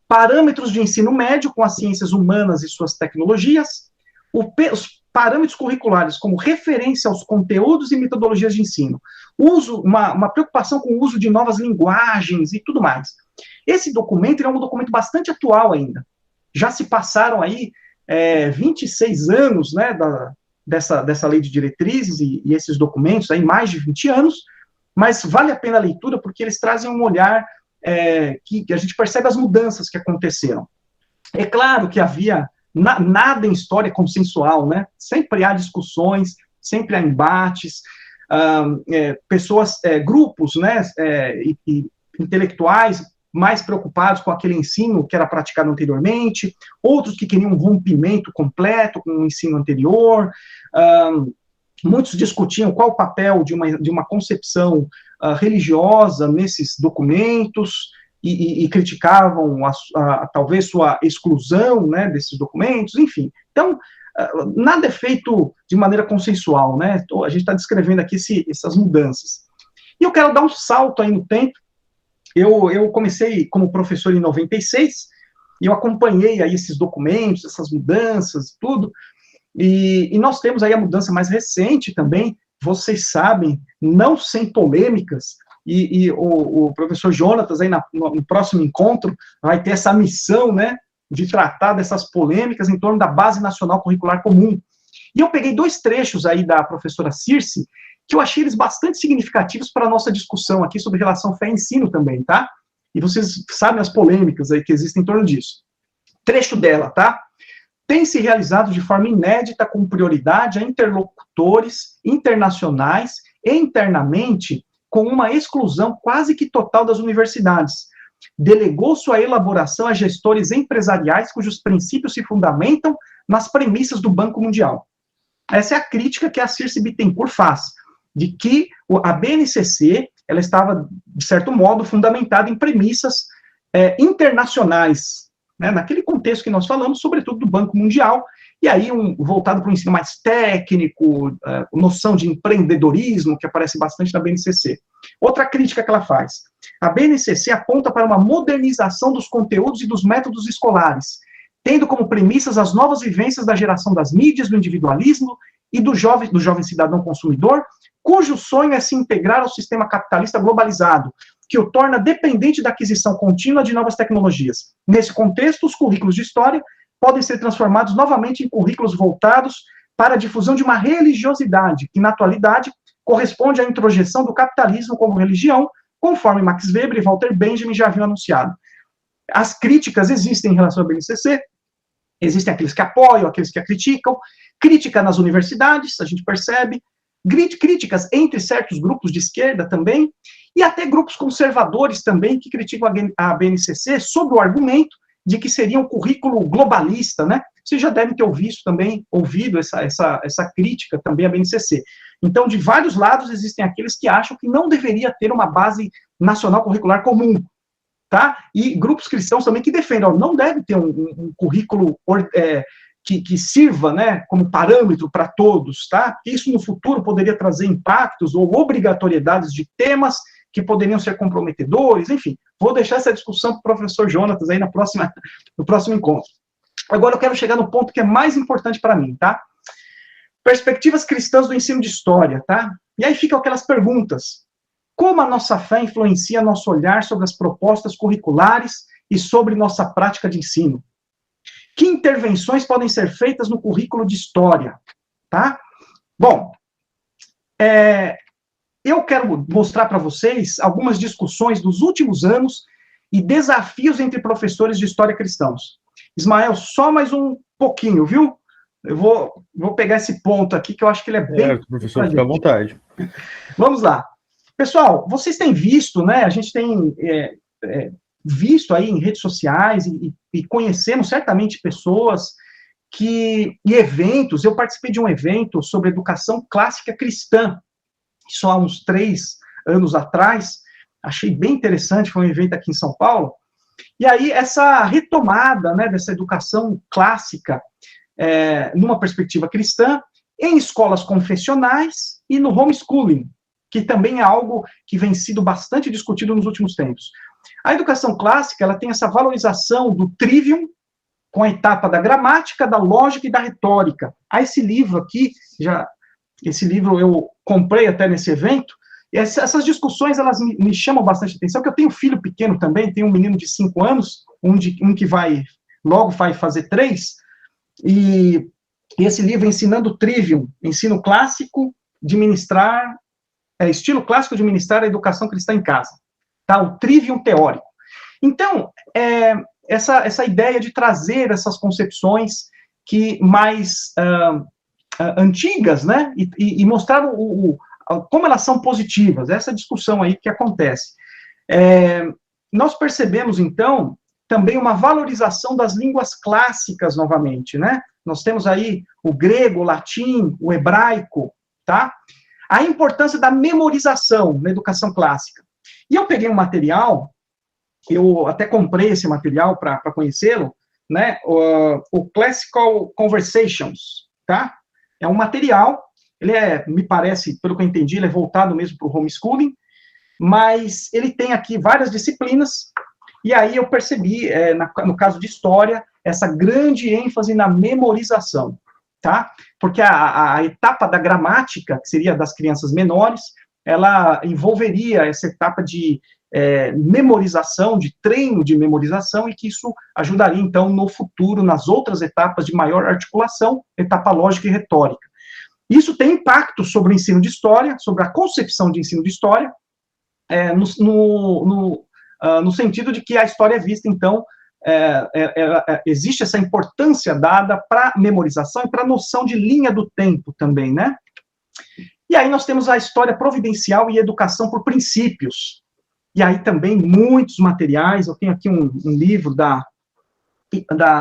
Parâmetros de ensino médio com as ciências humanas e suas tecnologias, os parâmetros curriculares como referência aos conteúdos e metodologias de ensino, uma preocupação com o uso de novas linguagens e tudo mais. Esse documento é um documento bastante atual ainda. Já se passaram aí 26 anos, né, dessa lei de diretrizes e esses documentos, aí mais de 20 anos, mas vale a pena a leitura porque eles trazem um olhar que a gente percebe as mudanças que aconteceram. É claro que havia nada em história consensual, né? Sempre há discussões, sempre há embates, grupos, né, e intelectuais mais preocupados com aquele ensino que era praticado anteriormente, outros que queriam um rompimento completo com o ensino anterior, muitos discutiam qual o papel de uma concepção religiosa nesses documentos, e criticavam talvez sua exclusão, né, desses documentos, enfim. Então, nada é feito de maneira consensual, né? A gente está descrevendo aqui essas mudanças. E eu quero dar um salto aí no tempo. Eu comecei como professor em 96, e eu acompanhei aí esses documentos, essas mudanças, tudo, e nós temos aí a mudança mais recente também, vocês sabem, não sem polêmicas, e o professor Jonatas, aí no próximo encontro, vai ter essa missão, né, de tratar dessas polêmicas em torno da Base Nacional Curricular Comum. E eu peguei 2 trechos aí da professora Circe, que eu achei eles bastante significativos para a nossa discussão aqui sobre relação fé e ensino também, tá? E vocês sabem as polêmicas aí que existem em torno disso. Trecho dela, tá? Tem se realizado de forma inédita com prioridade a interlocutores internacionais e internamente com uma exclusão quase que total das universidades. Delegou sua elaboração a gestores empresariais cujos princípios se fundamentam nas premissas do Banco Mundial. Essa é a crítica que a Circe Bittencourt faz, de que a BNCC ela estava, de certo modo, fundamentada em premissas internacionais, né, naquele contexto que nós falamos, sobretudo do Banco Mundial, e aí voltado para o ensino mais técnico, noção de empreendedorismo, que aparece bastante na BNCC. Outra crítica que ela faz, a BNCC aponta para uma modernização dos conteúdos e dos métodos escolares, tendo como premissas as novas vivências da geração das mídias, do individualismo e do jovem cidadão consumidor, cujo sonho é se integrar ao sistema capitalista globalizado, que o torna dependente da aquisição contínua de novas tecnologias. Nesse contexto, os currículos de história podem ser transformados novamente em currículos voltados para a difusão de uma religiosidade, que, na atualidade, corresponde à introjeção do capitalismo como religião, conforme Max Weber e Walter Benjamin já haviam anunciado. As críticas existem em relação à BNCC, existem aqueles que apoiam, aqueles que a criticam, crítica nas universidades, a gente percebe, críticas entre certos grupos de esquerda também, e até grupos conservadores também que criticam a BNCC sob o argumento de que seria um currículo globalista, né? Vocês já devem ter ouvido essa crítica também à BNCC. Então, de vários lados, existem aqueles que acham que não deveria ter uma base nacional curricular comum, tá? E grupos cristãos também que defendem, não deve ter um currículo que sirva, né, como parâmetro para todos, tá? Porque isso no futuro poderia trazer impactos ou obrigatoriedades de temas que poderiam ser comprometedores, enfim. Vou deixar essa discussão para o professor Jonatas aí no próximo encontro. Agora eu quero chegar no ponto que é mais importante para mim, tá? Perspectivas cristãs do ensino de história, tá? E aí ficam aquelas perguntas. Como a nossa fé influencia nosso olhar sobre as propostas curriculares e sobre nossa prática de ensino? Que intervenções podem ser feitas no currículo de história, tá? Bom, eu quero mostrar para vocês algumas discussões dos últimos anos e desafios entre professores de história cristãos. Ismael, só mais um pouquinho, viu? Eu vou pegar esse ponto aqui, que eu acho que ele é bem... Certo, professor, fica à vontade. Vamos lá. Pessoal, vocês têm visto, né? A gente tem visto aí em redes sociais e conhecemos certamente pessoas e eventos. Eu participei de um evento sobre educação clássica cristã, só há uns 3 anos atrás, achei bem interessante, foi um evento aqui em São Paulo, e aí essa retomada, né, dessa educação clássica, numa perspectiva cristã, em escolas confessionais e no homeschooling, que também é algo que vem sido bastante discutido nos últimos tempos. A educação clássica, ela tem essa valorização do trivium, com a etapa da gramática, da lógica e da retórica. Esse livro aqui, esse livro eu comprei até nesse evento, e essas discussões, elas me chamam bastante atenção, porque eu tenho um filho pequeno também, tenho um menino de 5 anos, um que logo vai fazer 3, e esse livro, Ensinando Trivium, ensino clássico de ministrar, estilo clássico de ministrar a educação cristã em casa, tá? O trivium teórico. Então, essa ideia de trazer essas concepções que mais antigas, né, e mostrar como elas são positivas, essa discussão aí que acontece. Nós percebemos, então, também uma valorização das línguas clássicas novamente, né? Nós temos aí o grego, o latim, o hebraico, tá? A importância da memorização na educação clássica. E eu peguei um material, eu até comprei esse material para conhecê-lo, né? O Classical Conversations, tá? É um material, ele me parece, pelo que eu entendi, ele é voltado mesmo para o homeschooling, mas ele tem aqui várias disciplinas, e aí eu percebi, no caso de história, essa grande ênfase na memorização, tá? Porque a etapa da gramática, que seria das crianças menores, ela envolveria essa etapa de memorização, de treino de memorização, e que isso ajudaria, então, no futuro, nas outras etapas de maior articulação, etapa lógica e retórica. Isso tem impacto sobre o ensino de história, sobre a concepção de ensino de história, no sentido de que a história é vista, então, existe essa importância dada para a memorização e para a noção de linha do tempo também, né? E aí nós temos a história providencial e educação por princípios. E aí também muitos materiais, eu tenho aqui um livro da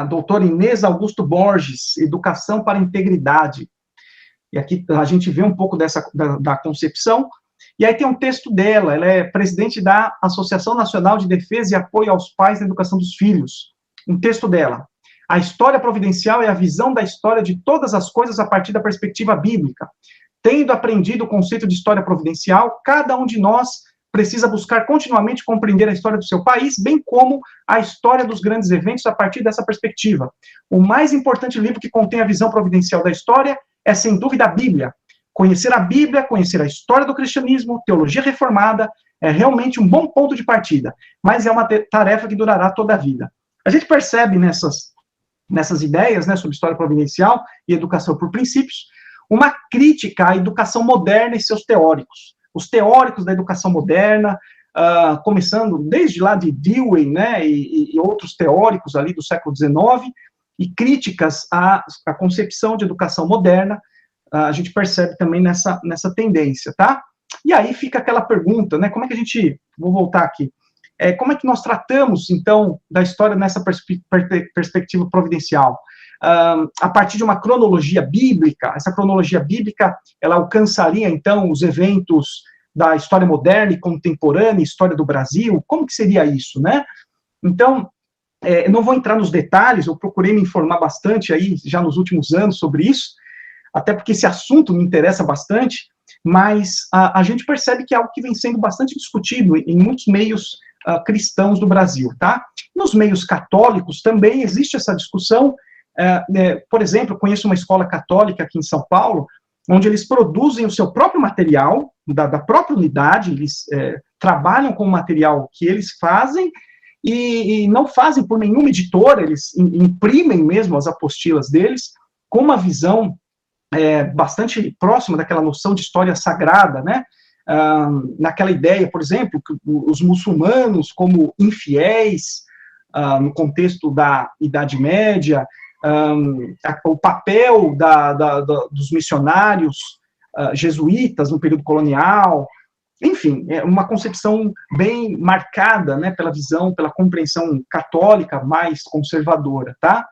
doutora Inês Augusto Borges, Educação para a Integridade. E aqui a gente vê um pouco da concepção. E aí tem um texto dela, ela é presidente da Associação Nacional de Defesa e Apoio aos Pais na Educação dos Filhos. Um texto dela. A história providencial é a visão da história de todas as coisas a partir da perspectiva bíblica. Tendo aprendido o conceito de história providencial, cada um de nós precisa buscar continuamente compreender a história do seu país, bem como a história dos grandes eventos a partir dessa perspectiva. O mais importante livro que contém a visão providencial da história é, sem dúvida, a Bíblia. Conhecer a Bíblia, conhecer a história do cristianismo, teologia reformada, é realmente um bom ponto de partida, mas é uma tarefa que durará toda a vida. A gente percebe nessas ideias, né, sobre história providencial e educação por princípios, uma crítica à educação moderna e seus teóricos. Os teóricos da educação moderna, começando desde lá de Dewey, né, e outros teóricos ali do século XIX, e críticas à concepção de educação moderna, a gente percebe também nessa tendência, tá? E aí fica aquela pergunta, né, como é que a gente, vou voltar aqui, como é que nós tratamos, então, da história nessa perspectiva providencial? A partir de uma cronologia bíblica, essa cronologia bíblica, ela alcançaria, então, os eventos da história moderna e contemporânea, história do Brasil, como que seria isso, né? Então, eu não vou entrar nos detalhes, eu procurei me informar bastante aí, já nos últimos anos, sobre isso, até porque esse assunto me interessa bastante, mas a gente percebe que é algo que vem sendo bastante discutido em muitos meios cristãos do Brasil, tá? Nos meios católicos também existe essa discussão. Por exemplo, eu conheço uma escola católica aqui em São Paulo, onde eles produzem o seu próprio material, da própria unidade, eles trabalham com o material que eles fazem, e não fazem por nenhuma editora, eles imprimem mesmo as apostilas deles, com uma visão bastante próxima daquela noção de história sagrada, né? Naquela ideia, por exemplo, que os muçulmanos como infiéis, no contexto da Idade Média, o papel dos missionários jesuítas no período colonial, enfim, é uma concepção bem marcada, né, pela visão, pela compreensão católica mais conservadora, tá?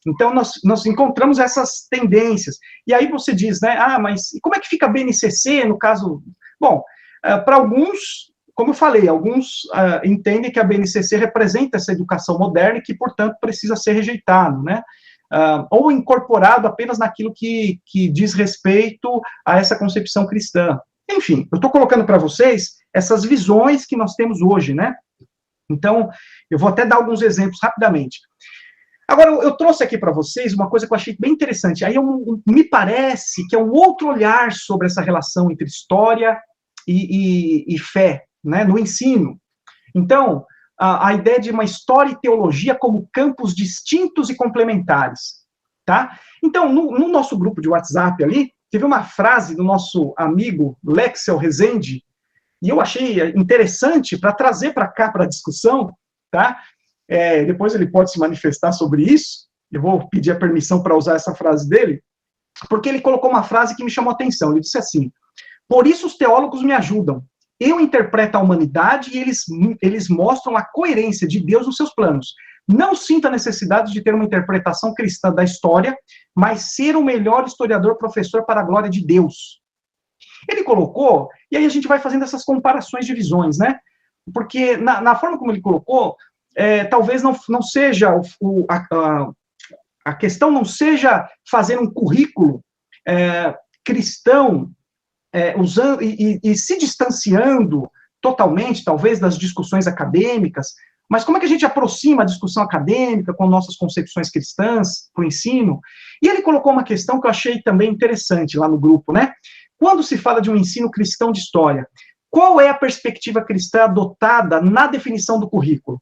Então, nós encontramos essas tendências. E aí você diz, né, mas como é que fica a BNCC no caso? Bom, para alguns, como eu falei, alguns entendem que a BNCC representa essa educação moderna e que, portanto, precisa ser rejeitado, né? Ou incorporado apenas naquilo que diz respeito a essa concepção cristã. Enfim, eu estou colocando para vocês essas visões que nós temos hoje, né? Então, eu vou até dar alguns exemplos rapidamente. Agora, eu trouxe aqui para vocês uma coisa que eu achei bem interessante. Aí me parece que é um outro olhar sobre essa relação entre história e fé, né, no ensino. Então, a ideia de uma história e teologia como campos distintos e complementares, tá? Então, no nosso grupo de WhatsApp ali, teve uma frase do nosso amigo Lexel Rezende, e eu achei interessante para trazer para cá, para a discussão, tá? Depois ele pode se manifestar sobre isso, eu vou pedir a permissão para usar essa frase dele, porque ele colocou uma frase que me chamou a atenção, ele disse assim: por isso os teólogos me ajudam, eu interpreto a humanidade e eles mostram a coerência de Deus nos seus planos. Não sinto a necessidade de ter uma interpretação cristã da história, mas ser o melhor historiador professor para a glória de Deus. Ele colocou, e aí a gente vai fazendo essas comparações de visões, né? Porque na forma como ele colocou, talvez não seja a questão não seja fazer um currículo cristão usando e se distanciando totalmente, talvez, das discussões acadêmicas, mas como é que a gente aproxima a discussão acadêmica com nossas concepções cristãs para o ensino? E ele colocou uma questão que eu achei também interessante lá no grupo, né? Quando se fala de um ensino cristão de história, qual é a perspectiva cristã adotada na definição do currículo?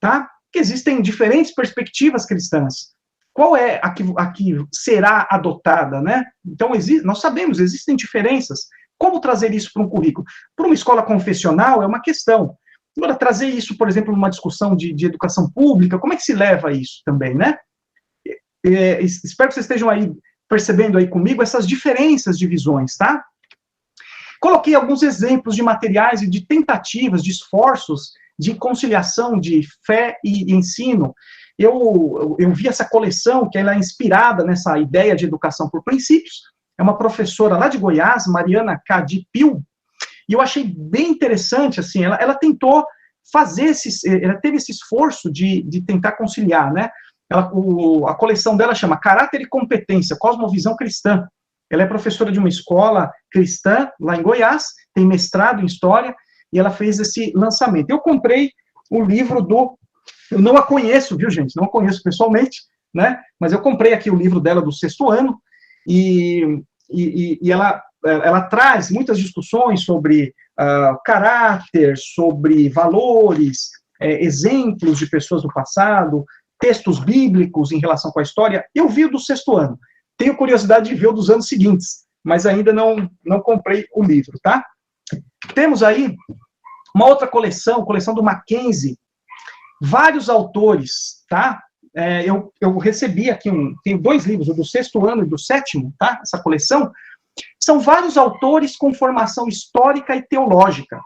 Tá? Porque existem diferentes perspectivas cristãs. Qual é a que será adotada, né? Então, nós sabemos, existem diferenças. Como trazer isso para um currículo? Para uma escola confessional é uma questão. Agora, trazer isso, por exemplo, numa discussão de educação pública, como é que se leva isso também, né? Espero que vocês estejam aí percebendo aí comigo essas diferenças de visões, tá? Coloquei alguns exemplos de materiais e de tentativas, de esforços de conciliação de fé e ensino. Eu vi essa coleção, que ela é inspirada nessa ideia de educação por princípios, é uma professora lá de Goiás, Mariana Cadipil, e eu achei bem interessante, assim, ela tentou fazer ela teve esse esforço de tentar conciliar, né? A coleção dela chama Caráter e Competência, Cosmovisão Cristã. Ela é professora de uma escola cristã lá em Goiás, tem mestrado em História, e ela fez esse lançamento. Eu comprei o livro eu não a conheço, viu, gente? Não a conheço pessoalmente, né? Mas eu comprei aqui o livro dela do 6º ano, e ela traz muitas discussões sobre caráter, sobre valores, exemplos de pessoas do passado, textos bíblicos em relação com a história. Eu vi o do 6º ano. Tenho curiosidade de ver o dos anos seguintes, mas ainda não comprei o livro, tá? Temos aí uma outra coleção do Mackenzie, vários autores, tá? Eu recebi aqui, tenho 2 livros, o do 6º ano e do 7º, tá? Essa coleção. São vários autores com formação histórica e teológica.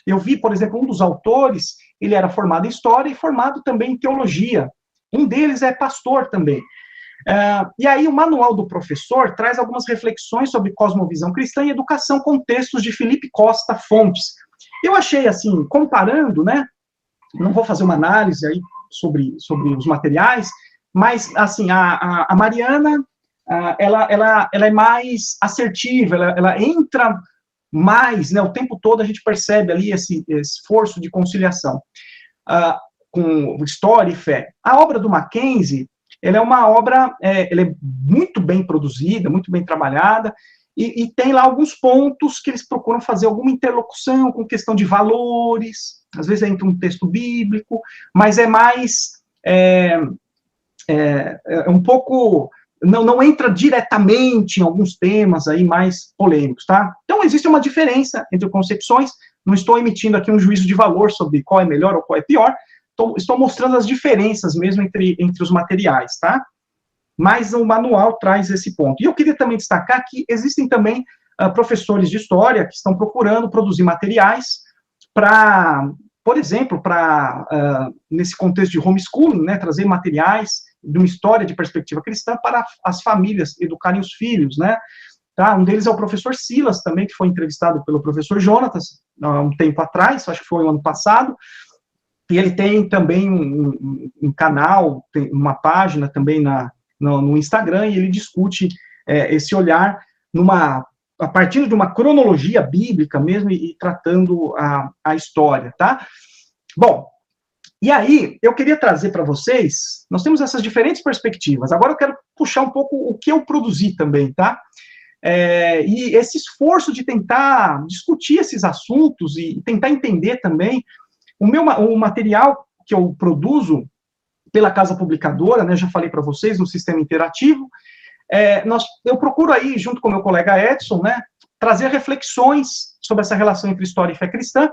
Eu vi, por exemplo, um dos autores, ele era formado em História e formado também em Teologia. Um deles é pastor também. E aí o Manual do Professor traz algumas reflexões sobre cosmovisão cristã e educação com textos de Felipe Costa Fontes. Eu achei, assim, comparando, né, não vou fazer uma análise aí sobre os materiais, mas, assim, a Mariana, ela é mais assertiva, ela entra mais, né, o tempo todo a gente percebe ali esse esforço de conciliação com história e fé. A obra do Mackenzie, ela é uma obra, ela é muito bem produzida, muito bem trabalhada, e tem lá alguns pontos que eles procuram fazer alguma interlocução com questão de valores, às vezes entra um texto bíblico, mas é mais, um pouco, não entra diretamente em alguns temas aí mais polêmicos, tá? Então, existe uma diferença entre concepções, não estou emitindo aqui um juízo de valor sobre qual é melhor ou qual é pior, estou mostrando as diferenças mesmo entre os materiais, tá? Mas o manual traz esse ponto. E eu queria também destacar que existem também professores de história que estão procurando produzir materiais para, por exemplo, nesse contexto de homeschooling, né, trazer materiais de uma história de perspectiva cristã para as famílias educarem os filhos, né? Tá? Um deles é o professor Silas, também, que foi entrevistado pelo professor Jonatas, há um tempo atrás, acho que foi o ano passado, e ele tem também um canal, tem uma página também no Instagram, e ele discute esse olhar a partir de uma cronologia bíblica mesmo, e tratando a história, tá? Bom, e aí, eu queria trazer para vocês, nós temos essas diferentes perspectivas, agora eu quero puxar um pouco o que eu produzi também, tá? E esse esforço de tentar discutir esses assuntos e tentar entender também o material que eu produzo pela Casa Publicadora, né, já falei para vocês, no sistema interativo, eu procuro aí, junto com meu colega Edson, né, trazer reflexões sobre essa relação entre história e fé cristã.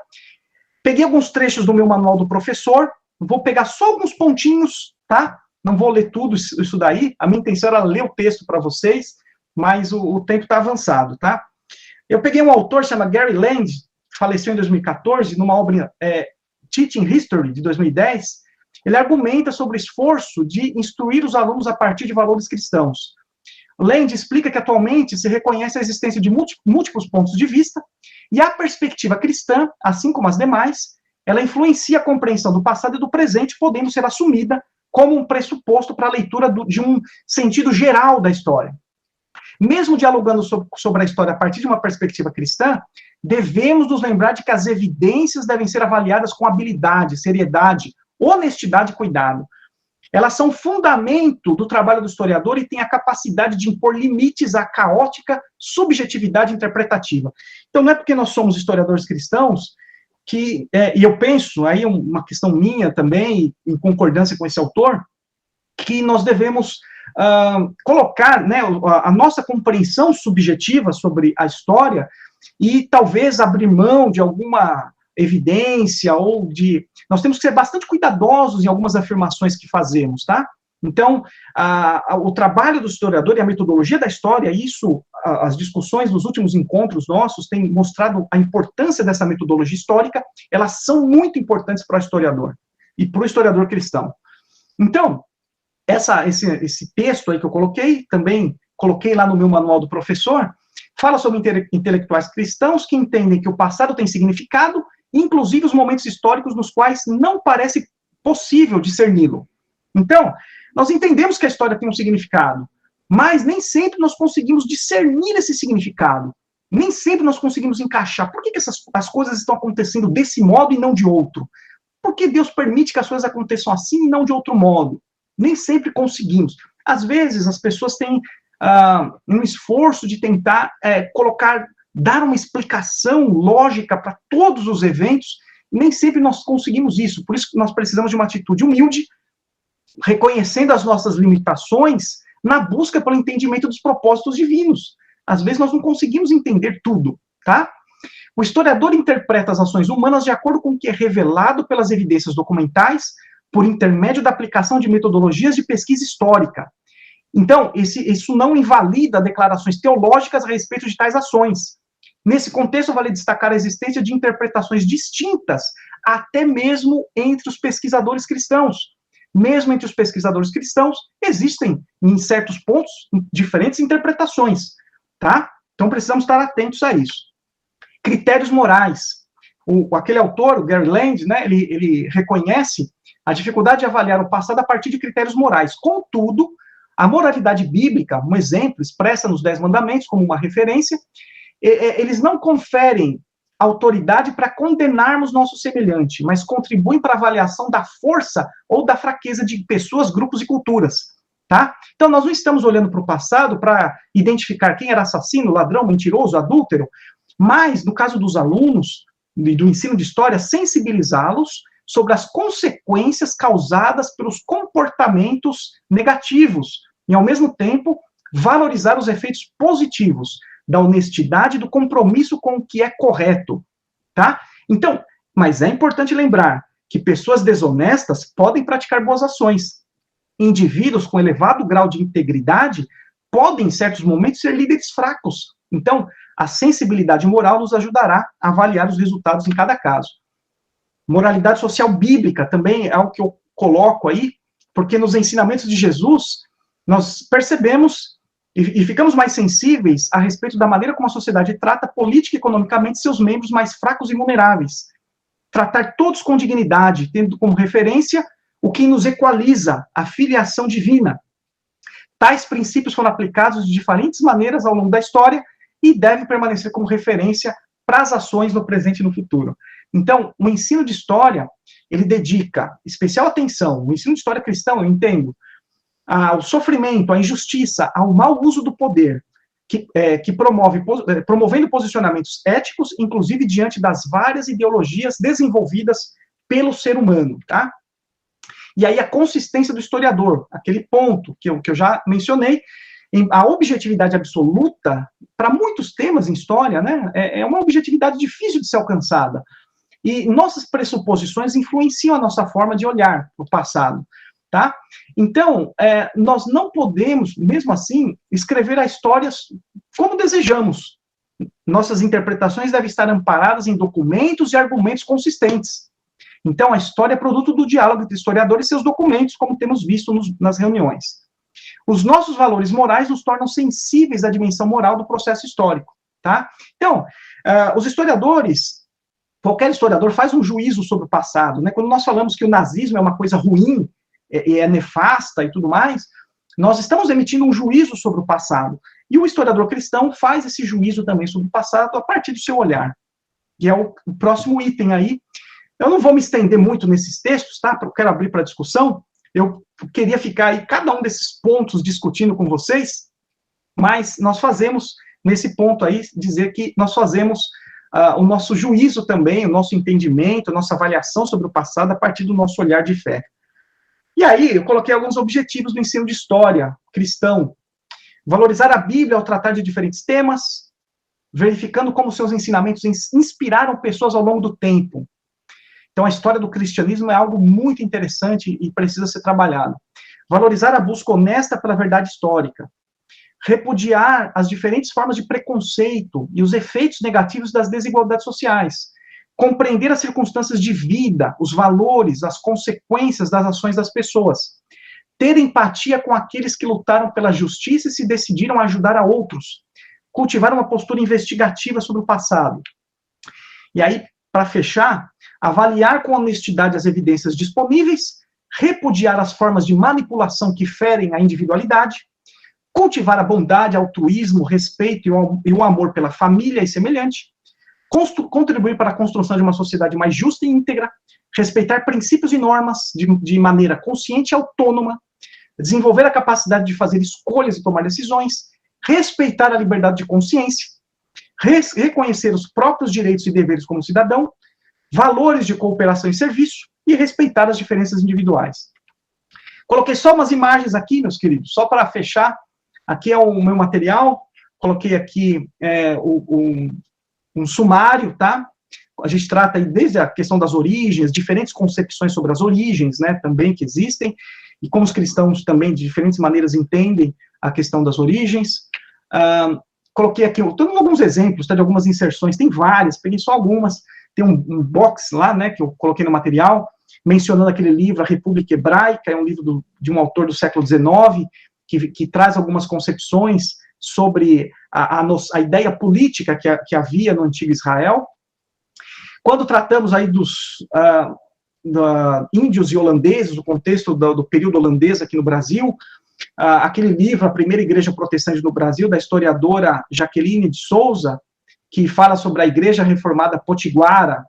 Peguei alguns trechos do meu Manual do Professor, vou pegar só alguns pontinhos, tá? Não vou ler tudo isso daí, a minha intenção era ler o texto para vocês, mas o tempo está avançado, tá? Eu peguei um autor, chama Gary Land, faleceu em 2014, numa obra Teaching History, de 2010, ele argumenta sobre o esforço de instruir os alunos a partir de valores cristãos. Land explica que atualmente se reconhece a existência de múltiplos pontos de vista, e a perspectiva cristã, assim como as demais, ela influencia a compreensão do passado e do presente, podendo ser assumida como um pressuposto para a leitura de um sentido geral da história. Mesmo dialogando sobre a história a partir de uma perspectiva cristã, devemos nos lembrar de que as evidências devem ser avaliadas com habilidade, seriedade, honestidade e cuidado. Elas são fundamento do trabalho do historiador e têm a capacidade de impor limites à caótica subjetividade interpretativa. Então, não é porque nós somos historiadores cristãos que, e eu penso, aí uma questão minha também, em concordância com esse autor, que nós devemos colocar, né, a nossa compreensão subjetiva sobre a história e talvez abrir mão de alguma evidência ou de... Nós temos que ser bastante cuidadosos em algumas afirmações que fazemos, tá? Então, o trabalho do historiador e a metodologia da história, as discussões dos últimos encontros nossos têm mostrado a importância dessa metodologia histórica, elas são muito importantes para o historiador e para o historiador cristão. Então, esse texto aí que eu coloquei, também coloquei lá no meu Manual do Professor, fala sobre intelectuais cristãos que entendem que o passado tem significado, inclusive os momentos históricos nos quais não parece possível discerni-lo. Então, Nós entendemos que a história tem um significado, mas nem sempre nós conseguimos discernir esse significado. Nem sempre nós conseguimos encaixar. Por que as coisas estão acontecendo desse modo e não de outro? Por que Deus permite que as coisas aconteçam assim e não de outro modo? Nem sempre conseguimos. Às vezes, as pessoas têm um esforço de tentar dar uma explicação lógica para todos os eventos, e nem sempre nós conseguimos isso. Por isso que nós precisamos de uma atitude humilde, reconhecendo as nossas limitações, na busca pelo entendimento dos propósitos divinos. Às vezes nós não conseguimos entender tudo, tá? O historiador interpreta as ações humanas de acordo com o que é revelado pelas evidências documentais, por intermédio da aplicação de metodologias de pesquisa histórica. Então, isso não invalida declarações teológicas a respeito de tais ações. Nesse contexto, vale destacar a existência de interpretações distintas, até mesmo entre os pesquisadores cristãos. Mesmo entre os pesquisadores cristãos, existem, em certos pontos, diferentes interpretações, tá? Então, precisamos estar atentos a isso. Critérios morais. Aquele autor, o Gary Land, né, ele reconhece a dificuldade de avaliar o passado a partir de critérios morais. Contudo, a moralidade bíblica, um exemplo, expressa nos 10 mandamentos como uma referência, eles não conferem autoridade para condenarmos nosso semelhante, mas contribuem para a avaliação da força ou da fraqueza de pessoas, grupos e culturas, tá? Então, nós não estamos olhando para o passado para identificar quem era assassino, ladrão, mentiroso, adúltero, mas, no caso dos alunos, do ensino de história, sensibilizá-los sobre as consequências causadas pelos comportamentos negativos e, ao mesmo tempo, valorizar os efeitos positivos da honestidade e do compromisso com o que é correto, tá? Então, mas é importante lembrar que pessoas desonestas podem praticar boas ações. Indivíduos com elevado grau de integridade podem, em certos momentos, ser líderes fracos. Então, a sensibilidade moral nos ajudará a avaliar os resultados em cada caso. Moralidade social bíblica também é algo que eu coloco aí, porque nos ensinamentos de Jesus, nós percebemos e ficamos mais sensíveis a respeito da maneira como a sociedade trata política e economicamente seus membros mais fracos e vulneráveis. Tratar todos com dignidade, tendo como referência o que nos equaliza, a filiação divina. Tais princípios foram aplicados de diferentes maneiras ao longo da história e devem permanecer como referência para as ações no presente e no futuro. Então, o ensino de história, ele dedica especial atenção, o ensino de história cristão, eu entendo, ao sofrimento, à injustiça, ao mau uso do poder, que promovendo posicionamentos éticos, inclusive diante das várias ideologias desenvolvidas pelo ser humano, tá? E aí a consistência do historiador, aquele ponto que eu já mencionei, a objetividade absoluta, para muitos temas em história, né, é uma objetividade difícil de ser alcançada. E nossas pressuposições influenciam a nossa forma de olhar para o passado, tá? Então, nós não podemos, mesmo assim, escrever as histórias como desejamos. Nossas interpretações devem estar amparadas em documentos e argumentos consistentes. Então, a história é produto do diálogo entre historiadores e seus documentos, como temos visto nas reuniões. Os nossos valores morais nos tornam sensíveis à dimensão moral do processo histórico, tá? Então, os historiadores, qualquer historiador faz um juízo sobre o passado, né? Quando nós falamos que o nazismo é uma coisa ruim, é nefasta e tudo mais, nós estamos emitindo um juízo sobre o passado. E o historiador cristão faz esse juízo também sobre o passado a partir do seu olhar. E é o próximo item aí. Eu não vou me estender muito nesses textos, tá? Eu quero abrir para discussão. Eu queria ficar aí, cada um desses pontos, discutindo com vocês, mas nós fazemos, nesse ponto aí, dizer que nós fazemos o nosso juízo também, o nosso entendimento, a nossa avaliação sobre o passado a partir do nosso olhar de fé. E aí, eu coloquei alguns objetivos do ensino de história cristão. Valorizar a Bíblia ao tratar de diferentes temas, verificando como seus ensinamentos inspiraram pessoas ao longo do tempo. Então, a história do cristianismo é algo muito interessante e precisa ser trabalhado. Valorizar a busca honesta pela verdade histórica. Repudiar as diferentes formas de preconceito e os efeitos negativos das desigualdades sociais. Compreender as circunstâncias de vida, os valores, as consequências das ações das pessoas. Ter empatia com aqueles que lutaram pela justiça e se decidiram a ajudar a outros. Cultivar uma postura investigativa sobre o passado. E aí, para fechar, avaliar com honestidade as evidências disponíveis repudiar as formas de manipulação que ferem a individualidade, cultivar a bondade, altruísmo, respeito e o amor pela família e semelhante, contribuir para a construção de uma sociedade mais justa e íntegra, respeitar princípios e normas de maneira consciente e autônoma, desenvolver a capacidade de fazer escolhas e tomar decisões, respeitar a liberdade de consciência, reconhecer os próprios direitos e deveres como cidadão, valores de cooperação e serviço e respeitar as diferenças individuais. Coloquei só umas imagens aqui, meus queridos, só para fechar. Aqui é o meu material, coloquei aqui um sumário, tá? A gente trata aí desde a questão das origens, diferentes concepções sobre as origens, né, também que existem, e como os cristãos também, de diferentes maneiras, entendem a questão das origens. Coloquei aqui, estou dando alguns exemplos, tá, de algumas inserções, tem várias, peguei só algumas, tem um box lá, né, que eu coloquei no material, mencionando aquele livro, A República Hebraica, é um livro de um autor do século XIX, que traz algumas concepções sobre a ideia política que havia no antigo Israel. Quando tratamos aí dos índios e holandeses, o contexto do período holandês aqui no Brasil, aquele livro, A Primeira Igreja Protestante no Brasil, da historiadora Jaqueline de Souza, que fala sobre a Igreja Reformada Potiguara.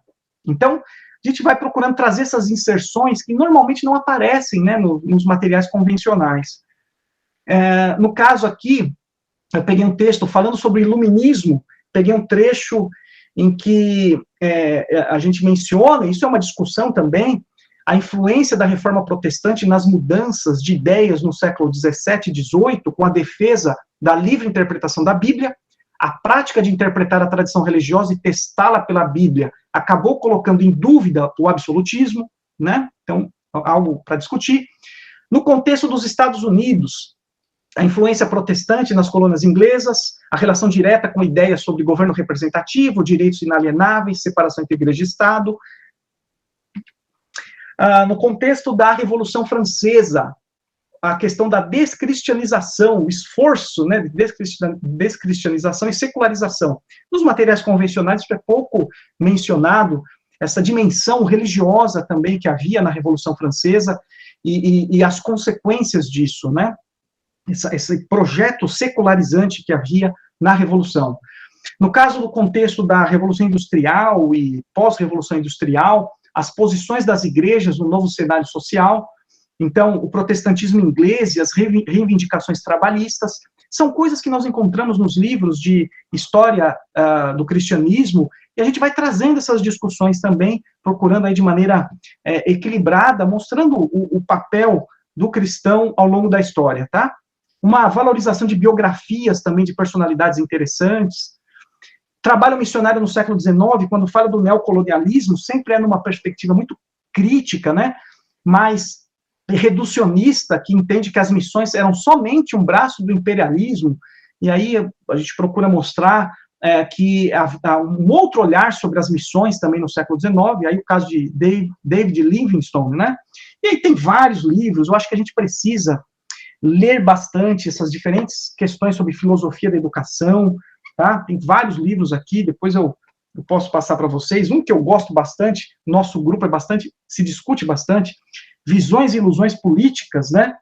Então, a gente vai procurando trazer essas inserções que normalmente não aparecem, né, nos materiais convencionais. No caso aqui, eu peguei um texto falando sobre iluminismo, peguei um trecho em que a gente menciona, isso é uma discussão também, a influência da reforma protestante nas mudanças de ideias no século XVII e XVIII, com a defesa da livre interpretação da Bíblia, a prática de interpretar a tradição religiosa e testá-la pela Bíblia acabou colocando em dúvida o absolutismo, né? Então, algo para discutir. No contexto dos Estados Unidos, a influência protestante nas colônias inglesas, a relação direta com ideias sobre governo representativo, direitos inalienáveis, separação entre igreja e Estado. No contexto da Revolução Francesa, a questão da descristianização, o esforço, né, de descristianização e secularização. Nos materiais convencionais, isso é pouco mencionado, essa dimensão religiosa também que havia na Revolução Francesa e as consequências disso, né? Esse projeto secularizante que havia na Revolução. No caso do contexto da Revolução Industrial e pós-Revolução Industrial, as posições das igrejas no novo cenário social, então, o protestantismo inglês e as reivindicações trabalhistas, são coisas que nós encontramos nos livros de história do cristianismo, e a gente vai trazendo essas discussões também, procurando aí de maneira equilibrada, mostrando o papel do cristão ao longo da história, tá? Uma valorização de biografias também de personalidades interessantes. Trabalho missionário no século XIX, quando fala do neocolonialismo, sempre é numa perspectiva muito crítica, né? Mas reducionista, que entende que as missões eram somente um braço do imperialismo, e aí a gente procura mostrar que há um outro olhar sobre as missões também no século XIX, aí o caso de David Livingstone, né? E aí tem vários livros, eu acho que a gente precisa ler bastante essas diferentes questões sobre filosofia da educação, tá? Tem vários livros aqui, depois eu posso passar para vocês. Um que eu gosto bastante, nosso grupo se discute bastante, Visões e Ilusões Políticas, né?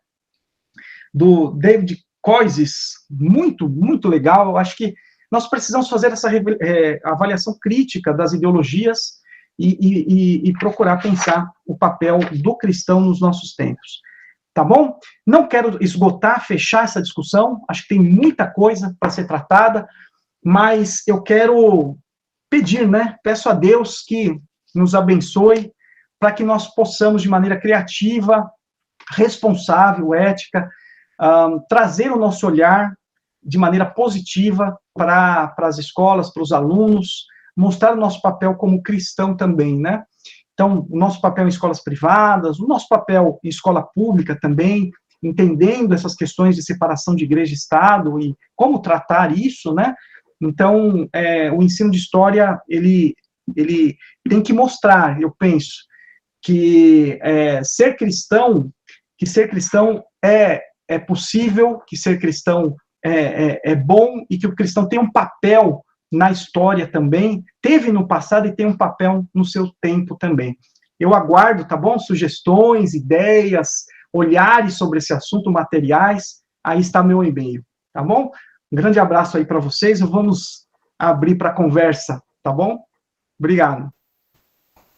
Do David Koyzis, muito, muito legal. Eu acho que nós precisamos fazer essa avaliação crítica das ideologias e procurar pensar o papel do cristão nos nossos tempos. Tá bom? Não quero esgotar, fechar essa discussão, acho que tem muita coisa para ser tratada, mas eu quero pedir, né? Peço a Deus que nos abençoe para que nós possamos, de maneira criativa, responsável, ética, trazer o nosso olhar de maneira positiva para as escolas, para os alunos, mostrar o nosso papel como cristão também, né? Então, o nosso papel em escolas privadas, o nosso papel em escola pública também, entendendo essas questões de separação de igreja e Estado e como tratar isso, né? Então, o ensino de história, ele tem que mostrar, eu penso, que ser cristão é possível, que ser cristão é bom e que o cristão tem um papel na história também, teve no passado e tem um papel no seu tempo também. Eu aguardo, tá bom? Sugestões, ideias, olhares sobre esse assunto, materiais. Aí está meu e-mail, tá bom? Um grande abraço aí para vocês. Vamos abrir para conversa, tá bom? Obrigado.